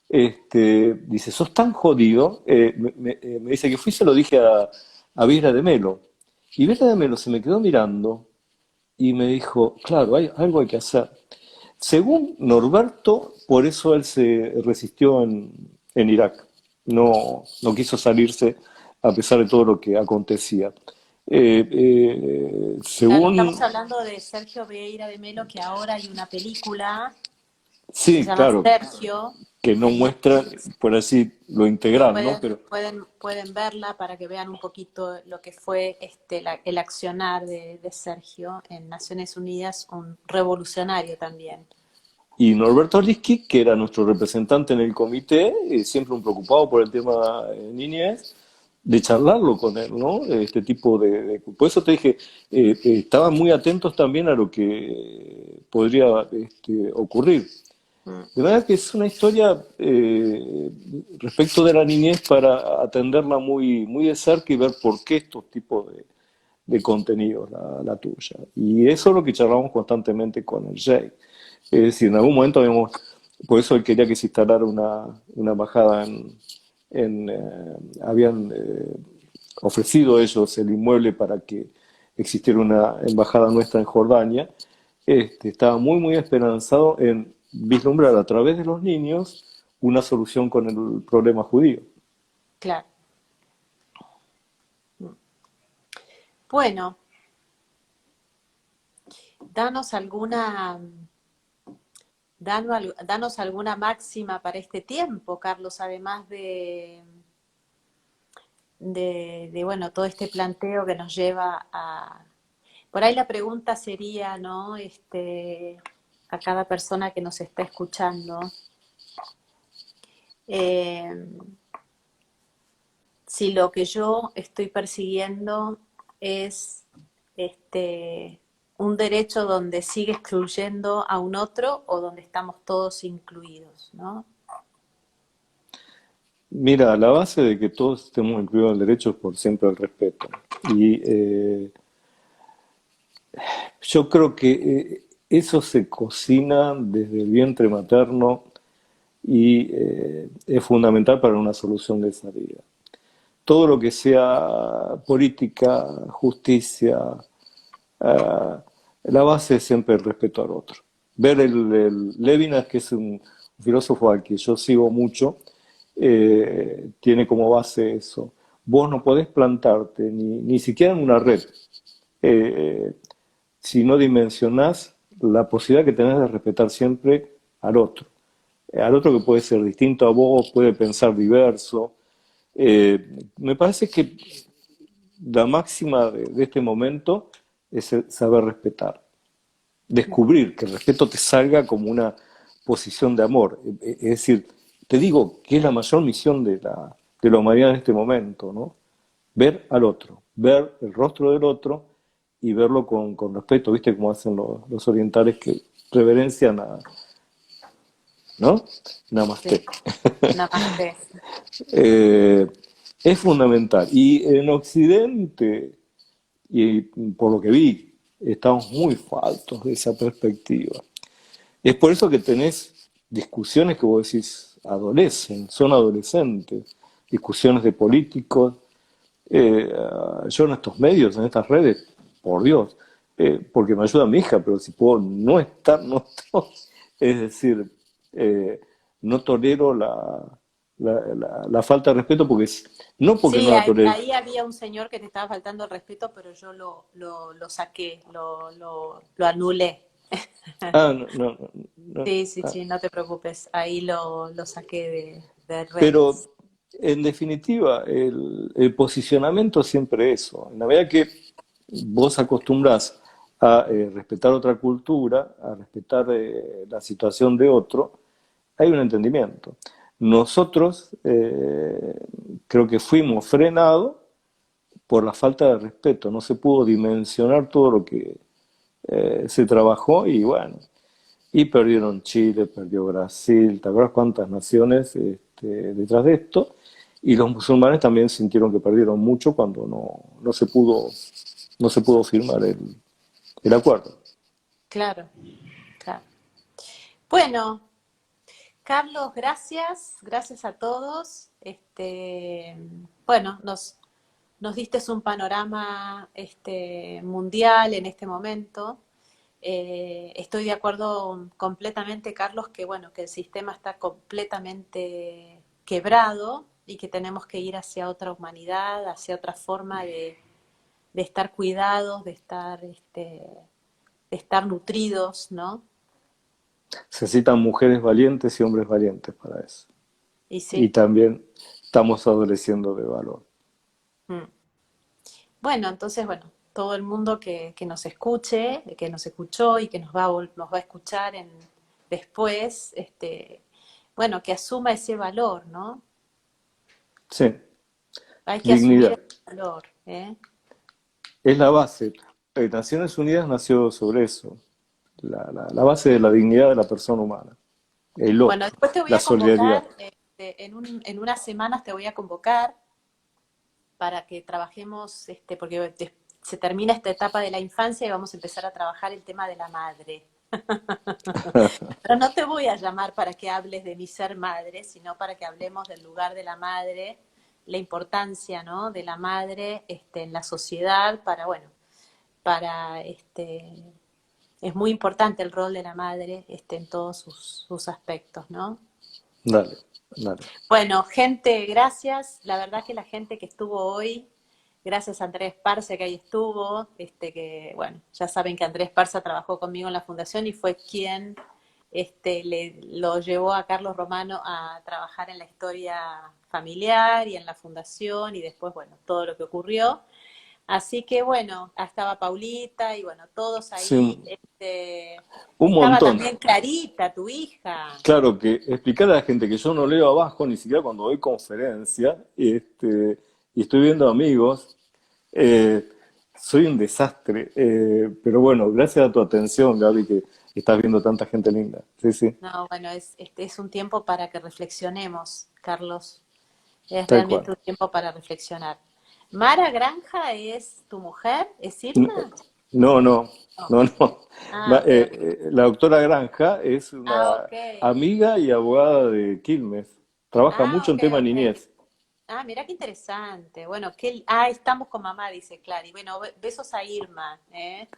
dice, sos tan jodido, me dice que fui y se lo dije a Viera de Melo. Y Viera de Melo se me quedó mirando y me dijo, claro, algo hay que hacer. Según Norberto, por eso él se resistió en Irak. No quiso salirse a pesar de todo lo que acontecía. Claro, Según, estamos hablando de Sergio Vieira de Melo, que ahora hay una película que se sí, llama claro, Sergio que no en muestra, Netflix. por así, lo Sí, integral, ¿no? Pero, pueden verla para que vean un poquito lo que fue el accionar de Sergio en Naciones Unidas, un revolucionario también. y Norberto Liski, que era nuestro representante en el comité, siempre un preocupado por el tema niñez, de charlarlo con él, ¿no? Este tipo por eso te dije, estaban muy atentos también a lo que podría ocurrir. Mm. De manera que es una historia respecto de la niñez para atenderla muy, muy de cerca y ver por qué estos tipos de contenidos, la tuya. Y eso es lo que charlamos constantemente con el Jay. Es decir, en algún momento habíamos, por eso él quería que se instalara una embajada habían ofrecido ellos el inmueble para que existiera una embajada nuestra en Jordania. Estaba muy, muy esperanzado en vislumbrar a través de los niños una solución con el problema judío. Claro. Bueno, danos alguna, danos alguna máxima para este tiempo, Carlos, además bueno, todo este planteo que nos lleva a... Por ahí la pregunta sería, ¿no? A cada persona que nos está escuchando, eh, si lo que yo estoy persiguiendo es un derecho donde sigue excluyendo a un otro o donde estamos todos incluidos, ¿no? Mira, la base de que todos estemos incluidos en el derecho es por siempre el respeto. Y yo creo que eso se cocina desde el vientre materno y es fundamental para una solución de esa vida. Todo lo que sea política, justicia, la base es siempre el respeto al otro. Ver el Levinas, que es un filósofo al que yo sigo mucho, tiene como base eso. Vos no podés plantarte ni siquiera en una red eh, si no dimensionás la posibilidad que tenés de respetar siempre al otro. Al otro que puede ser distinto a vos, puede pensar diverso. Me parece que la máxima de este momento es el saber respetar. Descubrir que el respeto te salga como una posición de amor. Es decir, te digo que es la mayor misión de la humanidad en este momento, ¿no? Ver al otro, ver el rostro del otro y verlo con respeto, ¿viste? Como hacen los orientales que reverencia, nada, ¿no? Namaste. Sí, namaste. Eh, es fundamental. Y en Occidente, y por lo que vi, estamos muy faltos de esa perspectiva. Es por eso que tenés discusiones que vos decís son adolescentes, discusiones de políticos. Yo en estos medios, en estas redes, por Dios, porque me ayuda mi hija, pero si puedo no estar, no estoy. Es decir, eh, no tolero la falta de respeto no porque no Sí, la tolero. ahí había un señor que te estaba faltando el respeto, pero yo lo saqué, lo anulé. Ah, no, no, no, no. Sí, sí, Ah. sí, no te preocupes. Ahí lo saqué de Pero redes. en definitiva, el posicionamiento siempre eso. En la medida que vos acostumbrás a respetar otra cultura, a respetar la situación de otro, hay un entendimiento. Nosotros creo que fuimos frenados por la falta de respeto, no se pudo dimensionar todo lo que se trabajó y bueno, y perdieron Chile, perdió Brasil, ¿te acuerdas cuántas naciones detrás de esto? Y los musulmanes también sintieron que perdieron mucho cuando no se pudo firmar el acuerdo. Claro, claro. Bueno, Carlos, gracias, gracias a todos. Bueno, nos diste un panorama mundial en este momento. Estoy de acuerdo completamente, Carlos, que bueno, que el sistema está completamente quebrado y que tenemos que ir hacia otra humanidad, hacia otra forma de estar cuidados, de estar nutridos, ¿no? Se necesitan mujeres valientes y hombres valientes para eso. Y Y sí. también estamos adoleciendo de valor. Mm. Bueno, entonces, bueno, todo el mundo que nos escuche, que nos escuchó y que nos va a escuchar después, bueno, que asuma ese valor, ¿no? Sí, Hay que asumir dignidad. ese valor, ¿eh? Es la base. Naciones Unidas nació sobre eso. La base de la dignidad de la persona humana. El Bueno, otro, después te voy la a convocar, solidaridad. en unas semanas te voy a convocar para que trabajemos, porque se termina esta etapa de la infancia y vamos a empezar a trabajar el tema de la madre. Pero no te voy a llamar para que hables de mi ser madre, sino para que hablemos del lugar de la madre, la importancia, ¿no?, de la madre en la sociedad, bueno, es muy importante el rol de la madre en todos sus aspectos, ¿no? Dale, dale. Bueno, gente, gracias. La verdad que la gente que estuvo hoy, gracias a Andrés Parza que ahí estuvo, que bueno, ya saben que Andrés Parza trabajó conmigo en la fundación y fue quien lo llevó a Carlos Romano a trabajar en la historia familiar y en la fundación y después, bueno, todo lo que ocurrió. Así que bueno, estaba Paulita y bueno, todos ahí. Sí, un Estaba montón. también Clarita, tu hija. Claro que explicar a la gente que yo no leo abajo, ni siquiera cuando doy conferencia, y estoy viendo amigos, eh, soy un desastre. Pero bueno, gracias a tu atención, Gaby, que estás viendo tanta gente linda. Sí, sí, No, bueno, es un tiempo para que reflexionemos, Carlos. Es tal cual. realmente un tiempo para reflexionar. ¿Mara Granja es tu mujer? ¿Es N- Irma? No, no, No. no, no. Ah, ok, ok. La doctora Granja es Ah, una ok. amiga y abogada de Quilmes. Trabaja Ah, mucho en ok, tema ok. niñez. Ah, mira qué interesante. Bueno, estamos con mamá, dice Clary. Bueno, besos a Irma, ¿eh?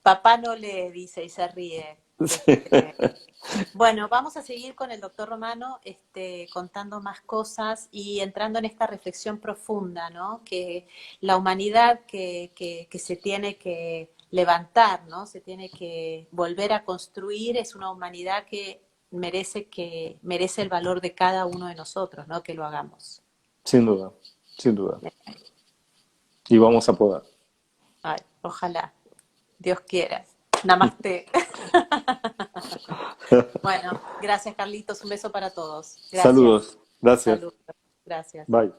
Papá no le dice y se ríe. Bueno, vamos a seguir con el doctor Romano, contando más cosas y entrando en esta reflexión profunda, ¿no? Que la humanidad que se tiene que levantar, ¿no? Se tiene que volver a construir, es una humanidad que merece el valor de cada uno de nosotros, ¿no? Que lo hagamos. Sin duda, sin duda. Y vamos a poder. Ay, ojalá, Dios quiera. Namaste. Bueno, gracias Carlitos, un beso para todos. Gracias. Saludos. Gracias. Saludos. Gracias. Bye.